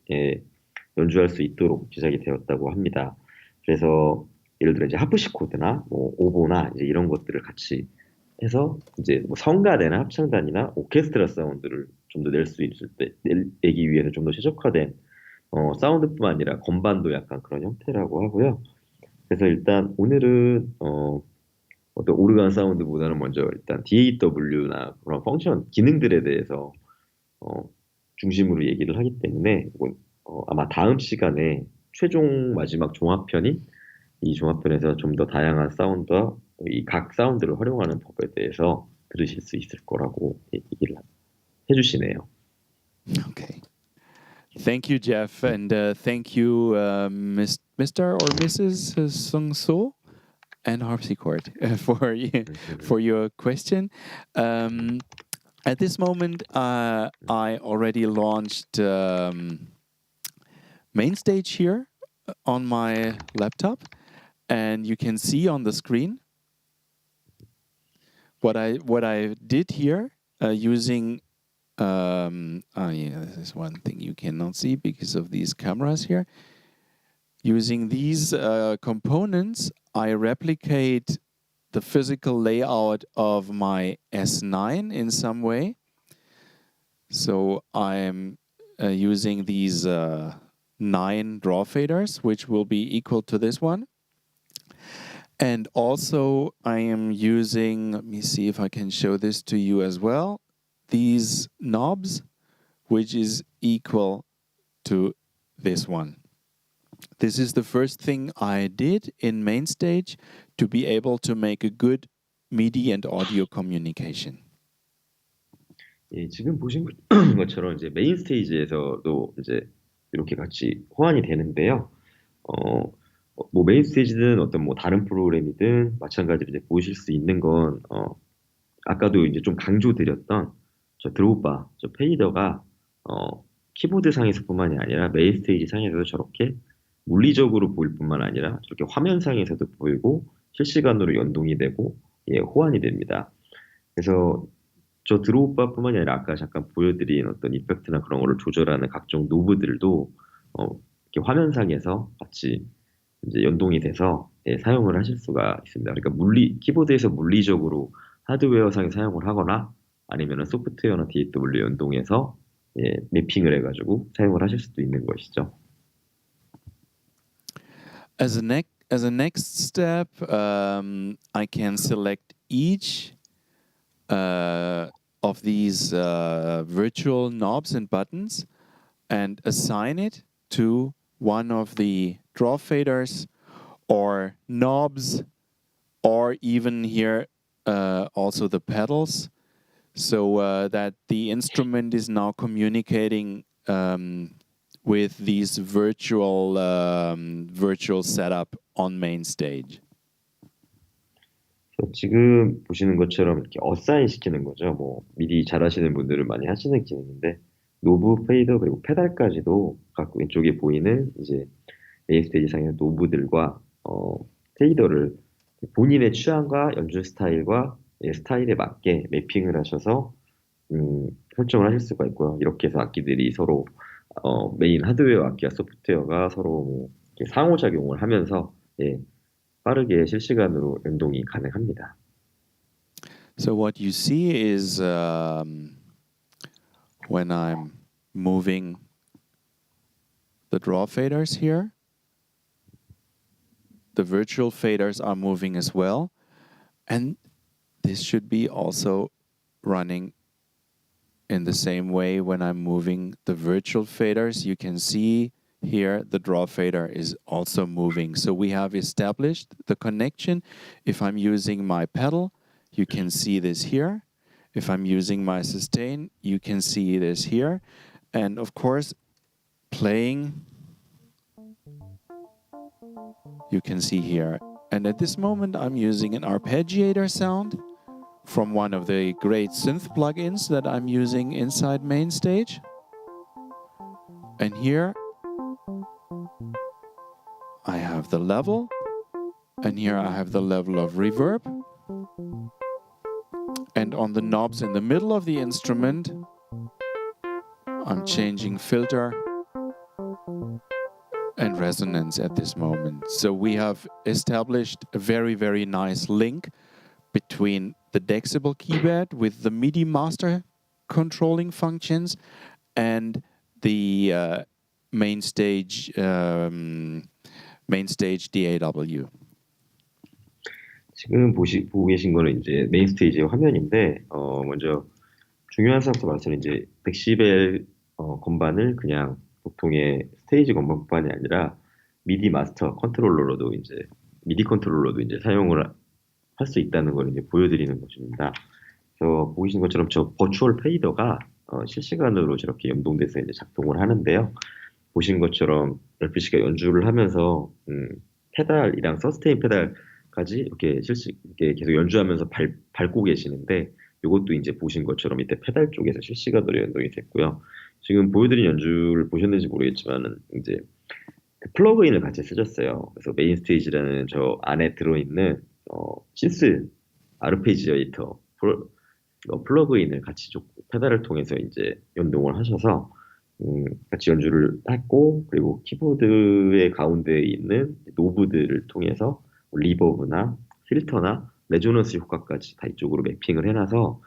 연주할 수 있도록 제작이 되었다고 합니다. 그래서 예를 들어 이제 하프시코드나 뭐 오보나 이제 이런 것들을 같이 해서 이제 뭐 성가대나 합창단이나 오케스트라 사운드를 좀 더 낼 수 있을 때 내기 위해서 좀 더 최적화된 사운드뿐만 아니라 건반도 약간 그런 형태라고 하고요. 그래서 일단 오늘은 어떤 오르간 사운드보다는 먼저 일단 DAW나 그런 펑션 기능들에 대해서 중심으로 얘기를 하기 때문에 아마 다음 시간에 최종 마지막 종합편인 이 종합편에서 좀 더 다양한 사운드와 이 각 사운드를 활용하는 법에 대해서 들으실 수 있을 거라고 얘기를 해주시네요. Okay. Thank you, Jeff, and thank you, Mr. or Mrs. Sung-so and harpsichord for your question. At this moment, I already launched main stage here on my laptop, and you can see on the screen what I did here using. This is one thing you cannot see because of these cameras here. Using these components, I replicate the physical layout of my S9 in some way. So I'm using these 9 draw faders, which will be equal to this one. And also I am using, let me see if I can show this to you as well, these knobs, which is equal to this one. This is the first thing I did in main stage to be able to make a good MIDI and audio communication. 예, 지금 보신 것처럼 이제 메인 스테이지에서도 이제 이렇게 같이 호환이 되는데요. 뭐 메인 스테이지든 어떤 뭐 다른 프로그램이든 마찬가지로 이제 보실 수 있는 건 아까도 이제 좀 강조드렸던 저 드롭바, 저 페이더가 키보드 상에서뿐만이 아니라 메인 스테이지 상에서도 저렇게 물리적으로 보일 뿐만 아니라 저렇게 화면상에서도 보이고 실시간으로 연동이 되고 호환이 됩니다. 그래서 저 드롭바뿐만이 아니라 아까 잠깐 보여드린 어떤 이펙트나 그런 거를 조절하는 각종 노브들도 이렇게 화면상에서 같이 이제 연동이 돼서 사용을 하실 수가 있습니다. 그러니까 키보드에서 물리적으로 하드웨어상에 사용을 하거나 아니면은 소프트웨어나 DAW 연동해서 매핑을 해가지고 사용을 하실 수도 있는 것이죠. As as a next step, I can select each of these virtual knobs and buttons and assign it to one of the draw faders or knobs, or even here also the pedals, so that the instrument is now communicating with these virtual setup on main stage. 지금 보시는 것처럼 이렇게 어사인 시키는 거죠. 뭐 미디 잘하시는 분들은 많이 하시는 기능인데, 노브, 페이더, 그리고 페달까지도 각 왼쪽에 보이는 이제 메인 스테이지 상의 노브들과 페이더를 본인의 취향과 연주 스타일과 스타일에 맞게 매핑을 하셔서 설정을 하실 수가 있고요. 이렇게 해서 악기들이 서로 메인 하드웨어 악기와 소프트웨어가 서로 뭐 상호작용을 하면서 빠르게 실시간으로 연동이 가능합니다. So what you see is when I'm moving the draw faders here, the virtual faders are moving as well, and this should be also running in the same way when I'm moving the virtual faders. You can see here the draw fader is also moving. So we have established the connection. If I'm using my pedal, you can see this here. If I'm using my sustain, you can see this here. And of course, playing, you can see here. And at this moment, I'm using an arpeggiator sound from one of the great synth plugins that I'm using inside MainStage. And here I have the level, and here I have the level of reverb. And on the knobs in the middle of the instrument, I'm changing filter and resonance at this moment. So we have established a very, very nice link between the Dexibell keypad with the Midi master controlling functions and the main stage DAW. 지금 보고 계신 거는 이제 메인 스테이지 화면인데, 먼저 중요한 사항부터 말씀은 이제 덱시벨 건반을 그냥 보통의 스테이지 건반뿐만이 아니라 미디 마스터 컨트롤러로도 이제 미디 컨트롤러도 이제 사용을 할 수 있다는 걸 이제 보여드리는 것입니다. 그래서 보이신 것처럼 저 버추얼 페이더가 실시간으로 저렇게 연동돼서 이제 작동을 하는데요. 보신 것처럼 랄프 씨가 연주를 하면서 페달이랑 서스테인 페달까지 이렇게 이렇게 계속 연주하면서 밟고 계시는데, 이것도 이제 보신 것처럼 밑에 페달 쪽에서 실시간으로 연동이 됐고요. 지금 보여드린 연주를 보셨는지 모르겠지만은 이제 플러그인을 같이 쓰셨어요. 그래서 메인 스테이지라는 저 안에 들어있는 신스 아르페지에이터 플러그인을 같이 페달을 통해서 이제 연동을 하셔서 같이 연주를 했고, 그리고 키보드의 가운데에 있는 노브들을 통해서 리버브나 필터나 레조넌스 효과까지 다 이쪽으로 매핑을 해놔서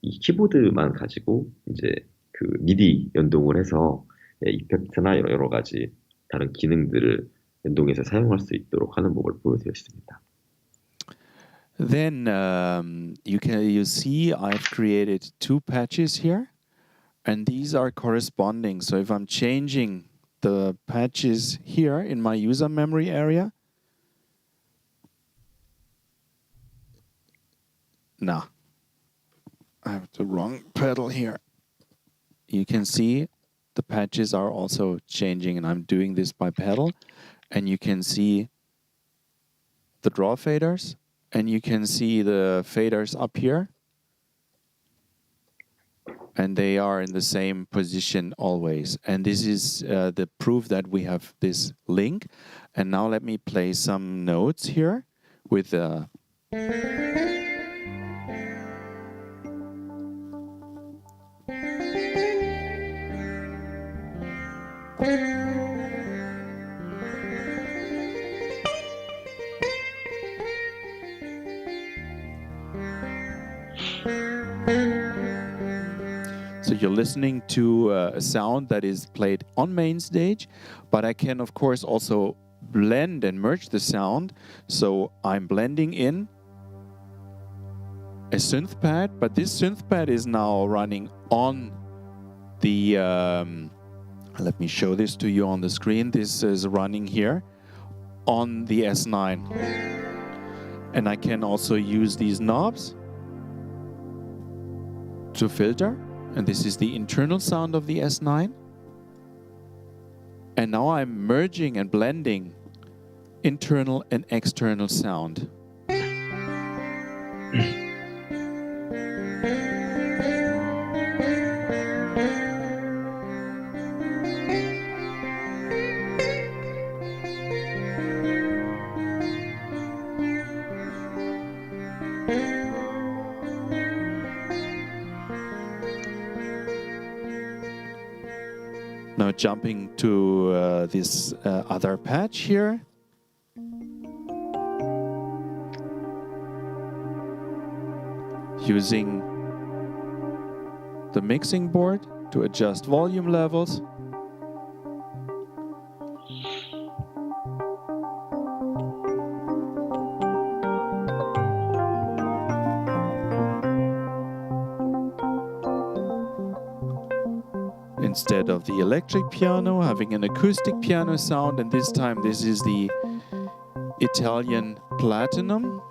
이 키보드만 가지고 이제 그 미디 연동을 해서 이펙트나 여러 가지 다른 기능들을 연동해서 사용할 수 있도록 하는 법을 보여드렸습니다. Then you see I've created two patches here, and these are corresponding. So if I'm changing the patches here in my user memory area, no, I have the wrong pedal here. You can see the patches are also changing, and I'm doing this by pedal, and you can see the draw faders. And you can see the faders up here, and they are in the same position always. And this is the proof that we have this link. And now let me play some notes here with the So you're listening to a sound that is played on main stage, but I can of course also blend and merge the sound. So I'm blending in a synth pad, but this synth pad is now running on the let me show this to you on the screen. This is running here on the S9, and I can also use these knobs to filter, and this is the internal sound of the S9. And now I'm merging and blending internal and external sound. Now jumping to this other patch here. Using the mixing board to adjust volume levels. Instead of the electric piano, having an acoustic piano sound, and this time this is the Italian Platinum.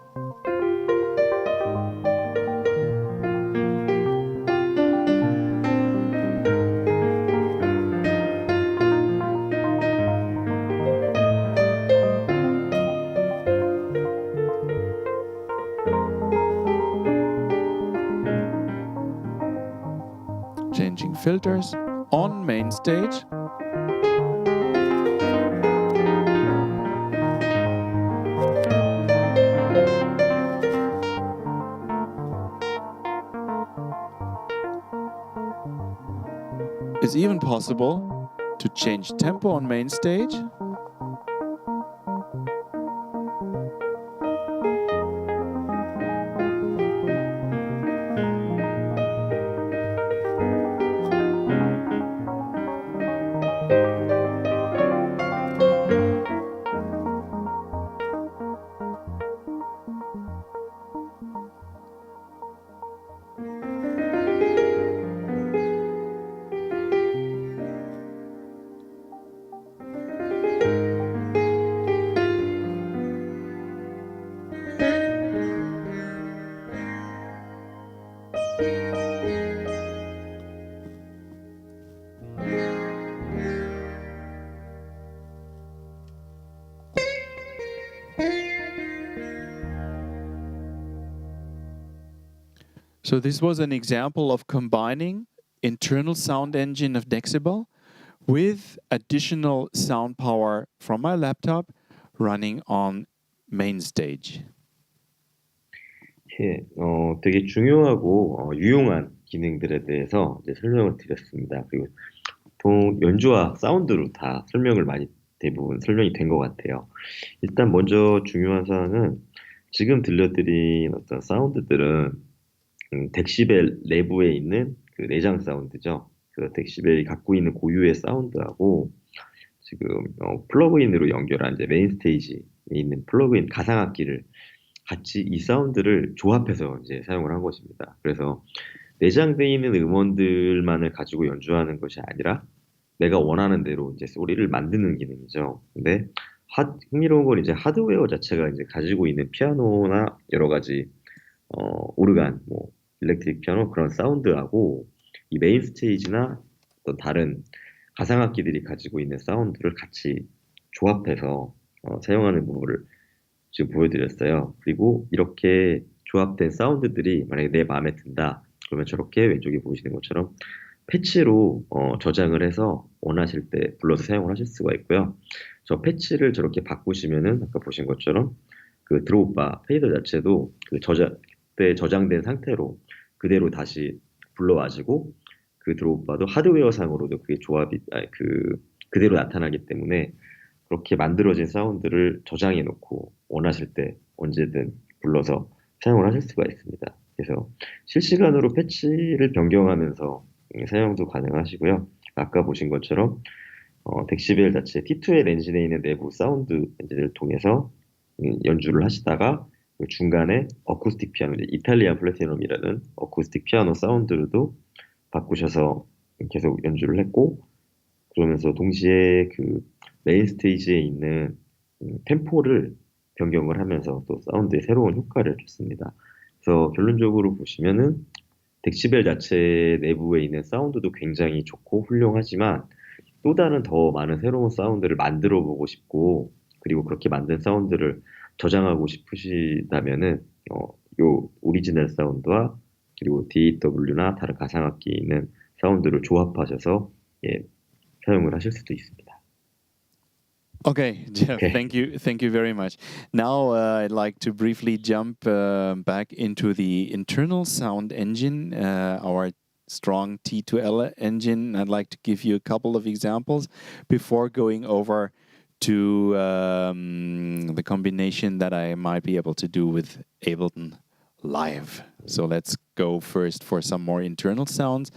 Changing filters on main stage. It's even possible to change tempo on main stage. So this was an example of combining internal sound engine of Dexibell with additional sound power from my laptop running on main stage. 예, 되게 중요하고 유용한 기능들에 대해서 이제 설명을 드렸습니다. 그리고 보통 연주와 사운드로 다 대부분 설명이 된 것 같아요. 일단 먼저 중요한 사항은 지금 들려드린 어떤 사운드들은 덱시벨 내부에 있는 그 내장 사운드죠. 그 덱시벨이 갖고 있는 고유의 사운드하고 지금 플러그인으로 연결한 이제 메인 스테이지에 있는 플러그인 가상악기를 같이 이 사운드를 조합해서 이제 사용을 한 것입니다. 그래서 내장되어 있는 음원들만을 가지고 연주하는 것이 아니라 내가 원하는 대로 이제 소리를 만드는 기능이죠. 근데 흥미로운 건 이제 하드웨어 자체가 이제 가지고 있는 피아노나 여러 가지 오르간, 뭐 일렉트릭 피아노 그런 사운드하고 이 메인 스테이지나 어떤 다른 가상악기들이 가지고 있는 사운드를 같이 조합해서 사용하는 부분을 지금 보여드렸어요. 그리고 이렇게 조합된 사운드들이 만약에 내 마음에 든다 그러면 저렇게 왼쪽에 보이시는 것처럼 패치로 저장을 해서 원하실 때 불러서 사용을 하실 수가 있고요. 저 패치를 저렇게 바꾸시면은 아까 보신 것처럼 그 드롭바 페이더 자체도 그 그때 저장된 상태로 그대로 다시 불러와지고 그 드롭바도 하드웨어 상으로도 그게 그대로 나타나기 때문에 그렇게 만들어진 사운드를 저장해 놓고 원하실 때 언제든 불러서 사용을 하실 수가 있습니다. 그래서 실시간으로 패치를 변경하면서 사용도 가능하시고요. 아까 보신 것처럼 덱시벨 자체 T2L 엔진에 있는 내부 사운드 엔진을 통해서 연주를 하시다가 그 중간에 어쿠스틱 피아노, 이탈리안 플래티넘이라는 어쿠스틱 피아노 사운드로도 바꾸셔서 계속 연주를 했고, 그러면서 동시에 그 메인 스테이지에 있는 템포를 변경을 하면서 또 사운드에 새로운 효과를 줬습니다. 그래서 결론적으로 보시면은 덱시벨 자체 내부에 있는 사운드도 굉장히 좋고 훌륭하지만 또 다른 더 많은 새로운 사운드를 만들어 보고 싶고, 그리고 그렇게 만든 사운드를 저장하고 싶으시다면은 요 오리지널 사운드와 그리고 DAW나 다른 가상악기에 있는 사운드를 조합하셔서 사용을 하실 수도 있습니다. Okay, Jeff, Okay. thank you very much. Now I'd like to briefly jump back into the internal sound engine, our strong T2L engine. I'd like to give you a couple of examples before going over to the combination that I might be able to do with Ableton Live. So let's go first for some more internal sounds.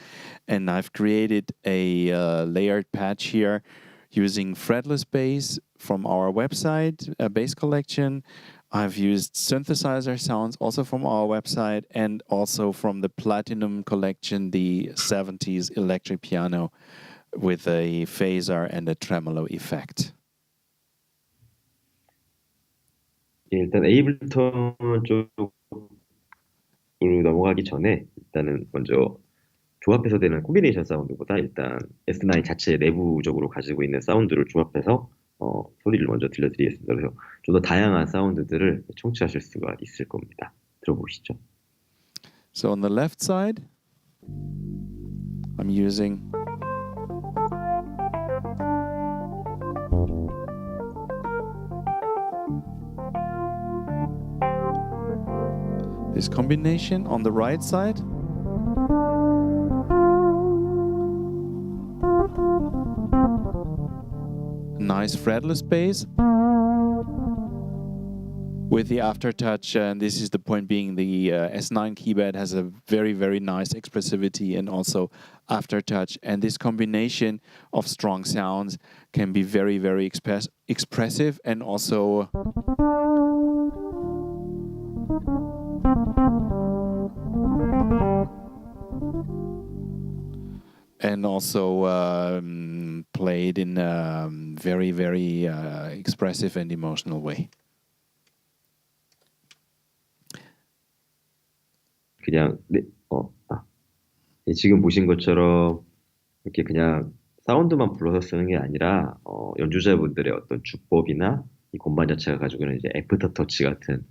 And I've created a layered patch here using fretless bass from our website, a bass collection. I've used synthesizer sounds also from our website and also from the Platinum collection, the 70s electric piano with a phaser and a tremolo effect. 일단 에이블턴 쪽으로 넘어가기 전에 일단은 먼저 조합해서 되는 콤비네이션 사운드보다 일단 S9 자체 내부적으로 가지고 있는 사운드를 조합해서 소리를 먼저 들려드리겠습니다. 그래서 좀 더 다양한 사운드들을 청취하실 수가 있을 겁니다. 들어보시죠. So on the left side, I'm using this combination. On the right side, nice fretless bass with the aftertouch, and this is the point being the S9 keypad has a very, very nice expressivity and also aftertouch, and this combination of strong sounds can be very, very expressive and also played in a very, very expressive and emotional way. 그냥 지금 보신 것처럼 이렇게 그냥 사운드만 불러서 쓰는 게 아니라 연주자분들의 어떤 주법이나 이 건반 자체가 가지고 있는 이제 애프터 터치 같은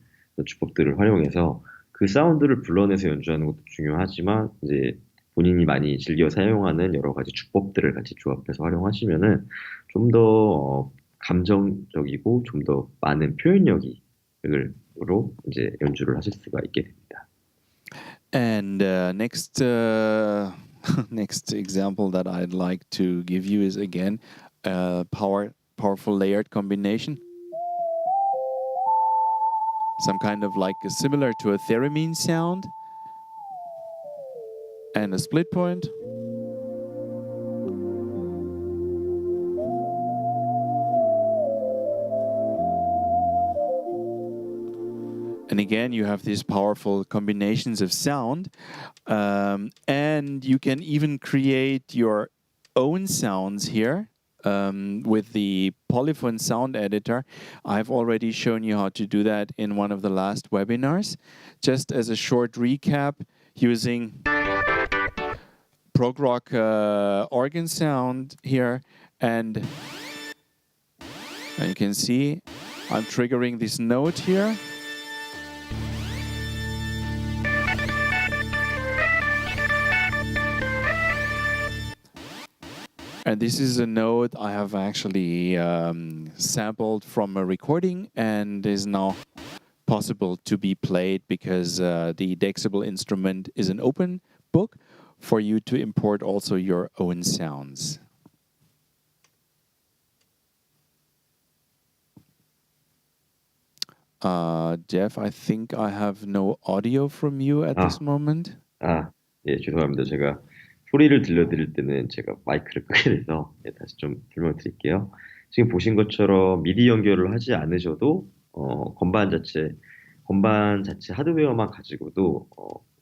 주법들을 활용해서 그 사운드를 불러내서 연주하는 것도 중요하지만 이제 본인이 많이 즐겨 사용하는 여러 가지 주법들을 같이 조합해서 활용하시면은 좀 더 감정적이고 좀 더 많은 표현력으로 이제 연주를 하실 수가 있게 됩니다. And next example that I'd like to give you is again powerful layered combination. Some kind of like similar to a theremin sound and a split point. And again, you have these powerful combinations of sound, and you can even create your own sounds here with the Polyphone sound editor. I've already shown you how to do that in one of the last webinars. Just as a short recap, using prog rock organ sound here, and you can see I'm triggering this note here. And this is a note I have actually sampled from a recording and is now possible to be played because the Dexibell instrument is an open book for you to import also your own sounds. Jeff, I think I have no audio from you at this moment. 예, 죄송합니다. 제가 소리를 들려드릴 때는 제가 마이크를 끄게 돼서 다시 좀 설명드릴게요. 지금 보신 것처럼 미디 연결을 하지 않으셔도 건반 자체 하드웨어만 가지고도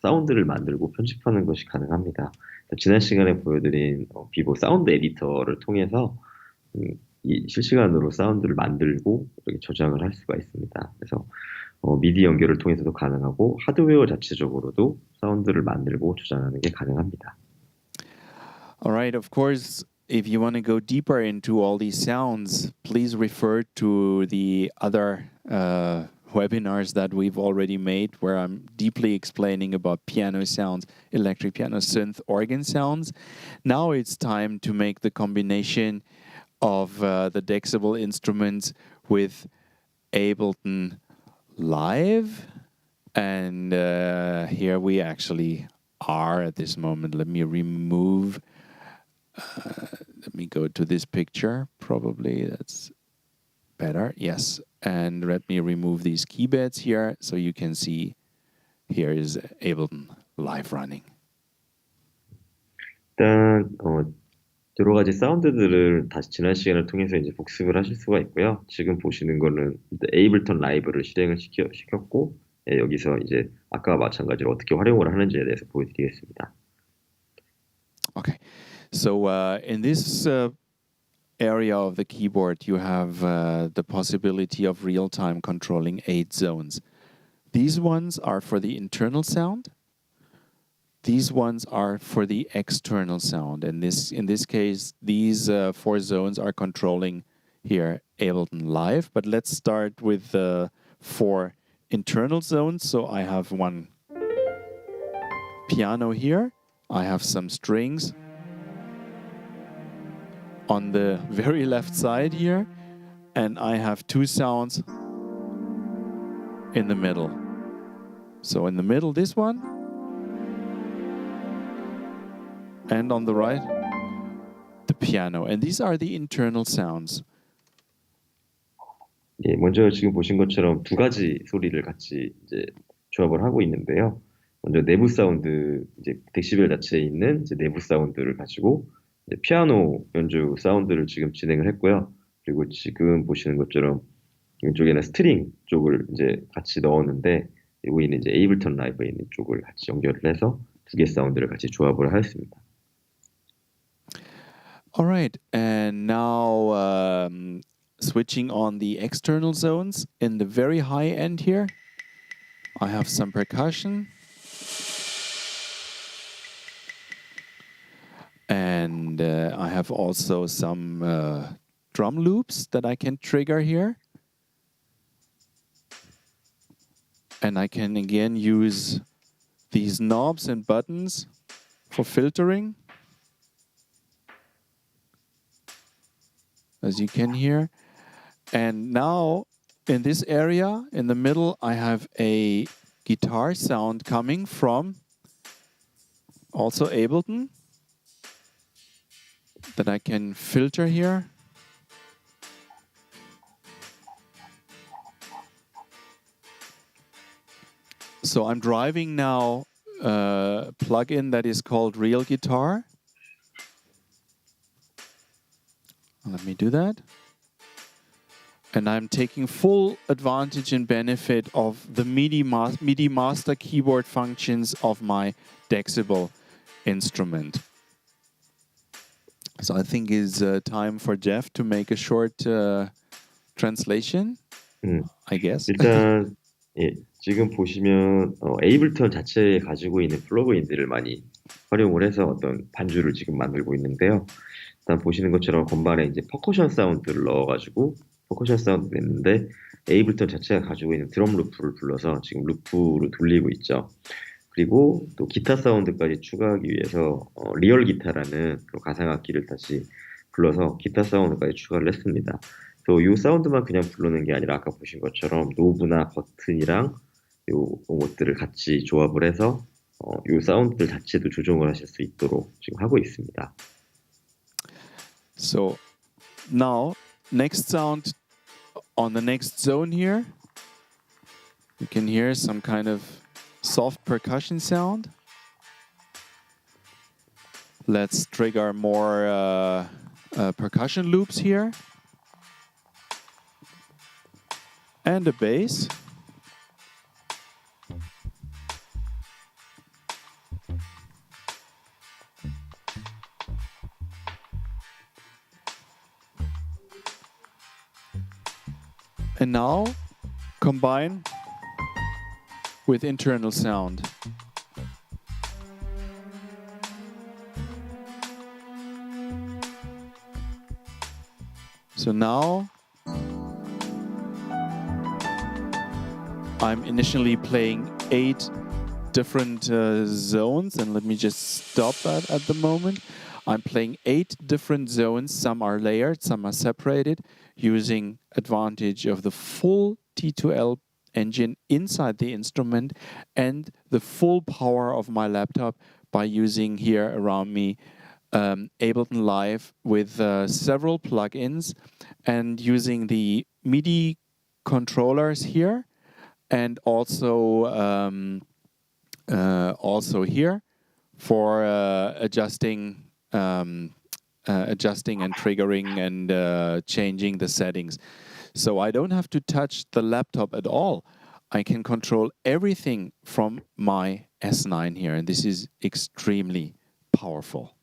사운드를 만들고 편집하는 것이 가능합니다. 지난 시간에 보여드린 비보 사운드 에디터를 통해서 이 실시간으로 사운드를 만들고 이렇게 저장을 할 수가 있습니다. 그래서 미디 연결을 통해서도 가능하고 하드웨어 자체적으로도 사운드를 만들고 저장하는 게 가능합니다. Alright, of course, if you want to go deeper into all these sounds, please refer to the other webinars that we've already made where I'm deeply explaining about piano sounds, electric piano, synth, organ sounds. Now it's time to make the combination of the Dexibell instruments with Ableton Live. And here we actually are at this moment. Let me remove... let me go to this picture. Probably that's better. Yes. And let me remove these keybeds here so you can see here is Ableton Live running. 일단 여러 가지 사운드들을 다시 지난 시간을 통해서 이제 복습을 하실 수가 있고요. 지금 보시는 거는 에이블턴 라이브를 실행을 시켰고 여기서 이제 아까와 마찬가지로 어떻게 활용을 하는지에 대해서 보여드리겠습니다. Okay. So in this area of the keyboard, you have the possibility of real-time controlling 8 zones. These ones are for the internal sound. These ones are for the external sound. And in this case, these 4 zones are controlling here Ableton Live. But let's start with the 4 internal zones. So I have one piano here. I have some strings on the very left side here, and I have 2 sounds in the middle. So in the middle, this one, and on the right, the piano. And these are the internal sounds. 예, 먼저 지금 보신 것처럼 두 가지 소리를 같이 이제 조합을 하고 있는데요. 먼저 내부 사운드, 이제 덱시벨 자체에 있는 이제 내부 사운드를 가지고 피아노 연주 사운드를 지금 진행을 했고요. 그리고 지금 보시는 것처럼 이쪽에는 스트링 쪽을 이제 같이 넣었는데 여기는 이제 에이블턴 라이브에 있는 쪽을 같이 연결을 해서 두 개 사운드를 같이 조합을 하였습니다. Alright, and now switching on the external zones in the very high end here, I have some percussion. And I have also some drum loops that I can trigger here. And I can again use these knobs and buttons for filtering, as you can hear. And now in this area, in the middle, I have a guitar sound coming from also Ableton that I can filter here. So I'm driving now a plugin that is called Real Guitar. Let me do that. And I'm taking full advantage and benefit of the MIDI master keyboard functions of my Dexibell instrument. So I think it's time for Jeff to make a short translation, I guess. 일단 예, 지금 보시면 에이블턴 자체에 가지고 있는 플러그인들을 많이 활용을 해서 어떤 반주를 지금 만들고 있는데요. 일단 보시는 것처럼 건반에 이제 퍼커션 사운드를 넣어가지고 퍼커션 사운드 냈는데 에이블턴 자체가 가지고 있는 드럼 루프를 불러서 지금 루프로 돌리고 있죠. 그리고 또 기타 사운드까지 추가하기 위해서 리얼 기타라는 가상악기를 다시 불러서 기타 사운드까지 추가를 했습니다. 또 이 사운드만 그냥 부르는 게 아니라 아까 보신 것처럼 노브나 버튼이랑 요 것들을 같이 조합을 해서 요 사운드들 자체도 조정을 하실 수 있도록 지금 하고 있습니다. So now next sound on the next zone here, you can hear some kind of soft percussion sound. Let's trigger more percussion loops here. And a bass. And now combine with internal sound. So now I'm initially playing 8 different zones, and let me just stop that at the moment. I'm playing 8 different zones. Some are layered, some are separated, using advantage of the full T2L engine inside the instrument and the full power of my laptop by using here around me Ableton Live with several plugins and using the Midi controllers here and also here for adjusting and triggering and changing the settings. So I don't have to touch the laptop at all. I can control everything from my S9 here, and this is extremely powerful.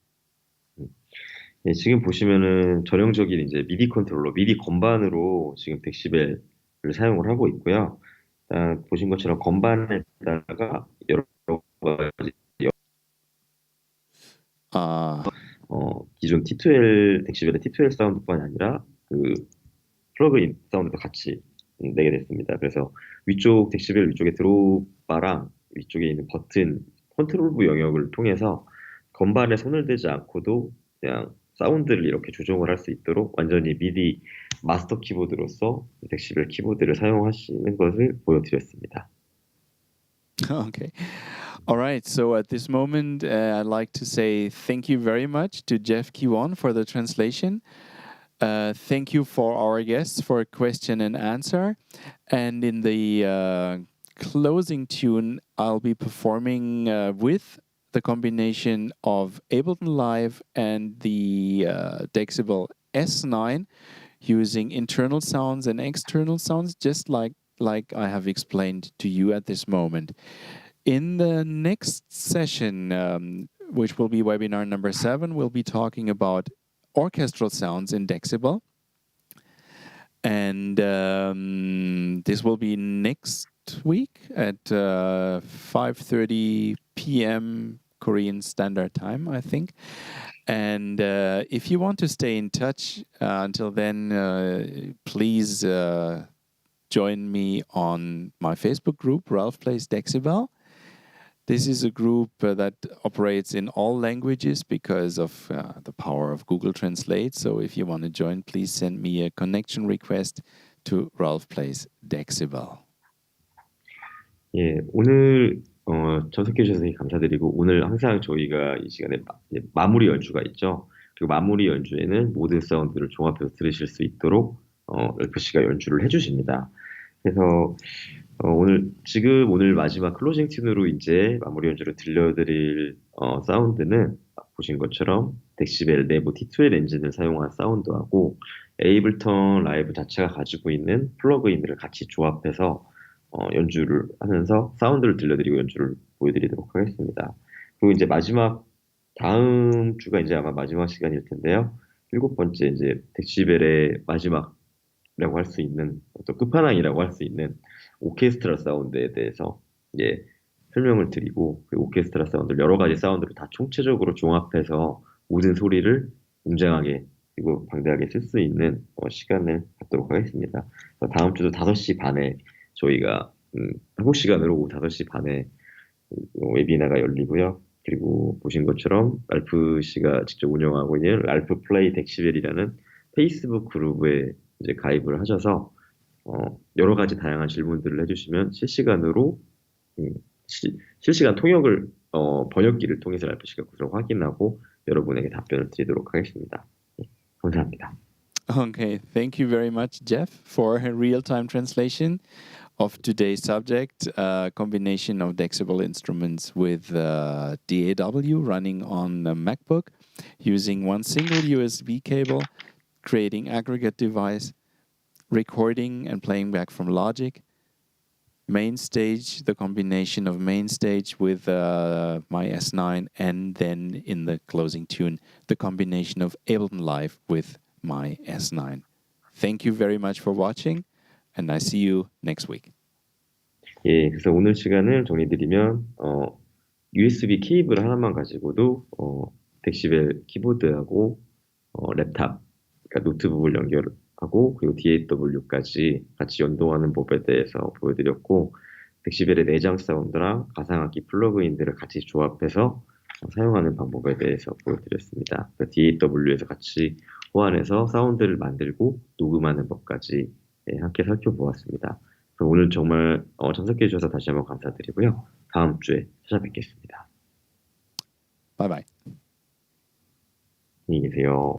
예, 지금 보시면은 전형적인 이제 미디 컨트롤러, 미디 건반으로 지금 덱시벨을 사용을 하고 있고요. 보신 것처럼 건반에다가 여러 가지 기존 T2L 덱시벨의 T2L 사운드뿐만 아니라 그 플러그인 사운드도 같이 내게 됐습니다. 그래서 위쪽 덱시벨 위쪽에 드롭바랑 위쪽에 있는 버튼 컨트롤부 영역을 통해서 건반에 손을 대지 않고도 그냥 사운드를 이렇게 조정을 할 수 있도록 완전히 미디 마스터 키보드로서 덱시벨 키보드를 사용하시는 것을 보여드렸습니다. Okay. All right. So at this moment, I'd like to say thank you very much to Jeff Kiwon for the translation. Thank you for our guests for question and answer. And in the closing tune, I'll be performing with the combination of Ableton Live and the Dexibell S9 using internal sounds and external sounds, just like I have explained to you at this moment. In the next session, which will be webinar number 7, we'll be talking about orchestral sounds in Dexibell. And this will be next week at 5:30 p.m. Korean Standard Time, I think. And if you want to stay in touch until then, please join me on my Facebook group, Ralf Plays Dexibell. This is a group that operates in all languages because of the power of Google Translate. So if you want to join, please send me a connection request to Ralf Plays Dexibell. 예, 오늘 참석해 주셔서 감사드리고 오늘 항상 저희가 이 시간에 마무리 연주가 있죠. 그리고 마무리 연주에는 모든 사운드를 종합해서 들으실 수 있도록 랄프 씨가 연주를 해주십니다. 그래서 오늘 마지막 클로징 튠으로 이제 마무리 연주를 들려드릴 사운드는 보신 것처럼 덱시벨 내부 T2L 엔진을 사용한 사운드하고 에이블턴 라이브 자체가 가지고 있는 플러그인들을 같이 조합해서 연주를 하면서 사운드를 들려드리고 연주를 보여드리도록 하겠습니다. 그리고 이제 다음 주가 이제 아마 마지막 시간일 텐데요. 7번째 이제 덱시벨의 마지막이라고 할 수 있는 또 끝판왕이라고 할 수 있는 오케스트라 사운드에 대해서 이제 설명을 드리고 그 오케스트라 사운드를 여러 가지 사운드를 다 총체적으로 종합해서 모든 소리를 웅장하게 그리고 방대하게 쓸 수 있는 시간을 갖도록 하겠습니다. 다음 주도 5시 반에 저희가 한국 시간으로 오후 5시 반에 웨비나가 열리고요. 그리고 보신 것처럼 랄프 씨가 직접 운영하고 있는 랄프 플레이 덱시벨이라는 페이스북 그룹에 이제 가입을 하셔서 여러 가지 다양한 질문들을 해주시면 실시간으로 실시간 통역을 번역기를 통해서 랄프 씨가 그걸 확인하고 여러분에게 답변을 드리도록 하겠습니다. 네, 감사합니다. Okay, thank you very much, Jeff, for real-time translation of today's subject, combination of Dexibell instruments with DAW running on the MacBook, using one single USB cable, creating aggregate device, recording and playing back from Logic, main stage, the combination of main stage with my S9, and then in the closing tune, the combination of Ableton Live with my S9. Thank you very much for watching, and I see you next week. 예, 그래서 오늘 시간을 정리드리면 USB 케이블 하나만 가지고도 덱시벨 키보드하고 랩탑, 그러니까 노트북을 연결하고 그리고 DAW까지 같이 연동하는 법에 대해서 보여드렸고, 덱시벨의 내장 사운드랑 가상악기 플러그인들을 같이 조합해서 사용하는 방법에 대해서 보여드렸습니다. DAW에서 같이 호환해서 사운드를 만들고 녹음하는 법까지 함께 살펴보았습니다. 오늘 정말 참석해 주셔서 다시 한번 감사드리고요. 다음 주에 찾아뵙겠습니다. Bye bye. 안녕히 계세요.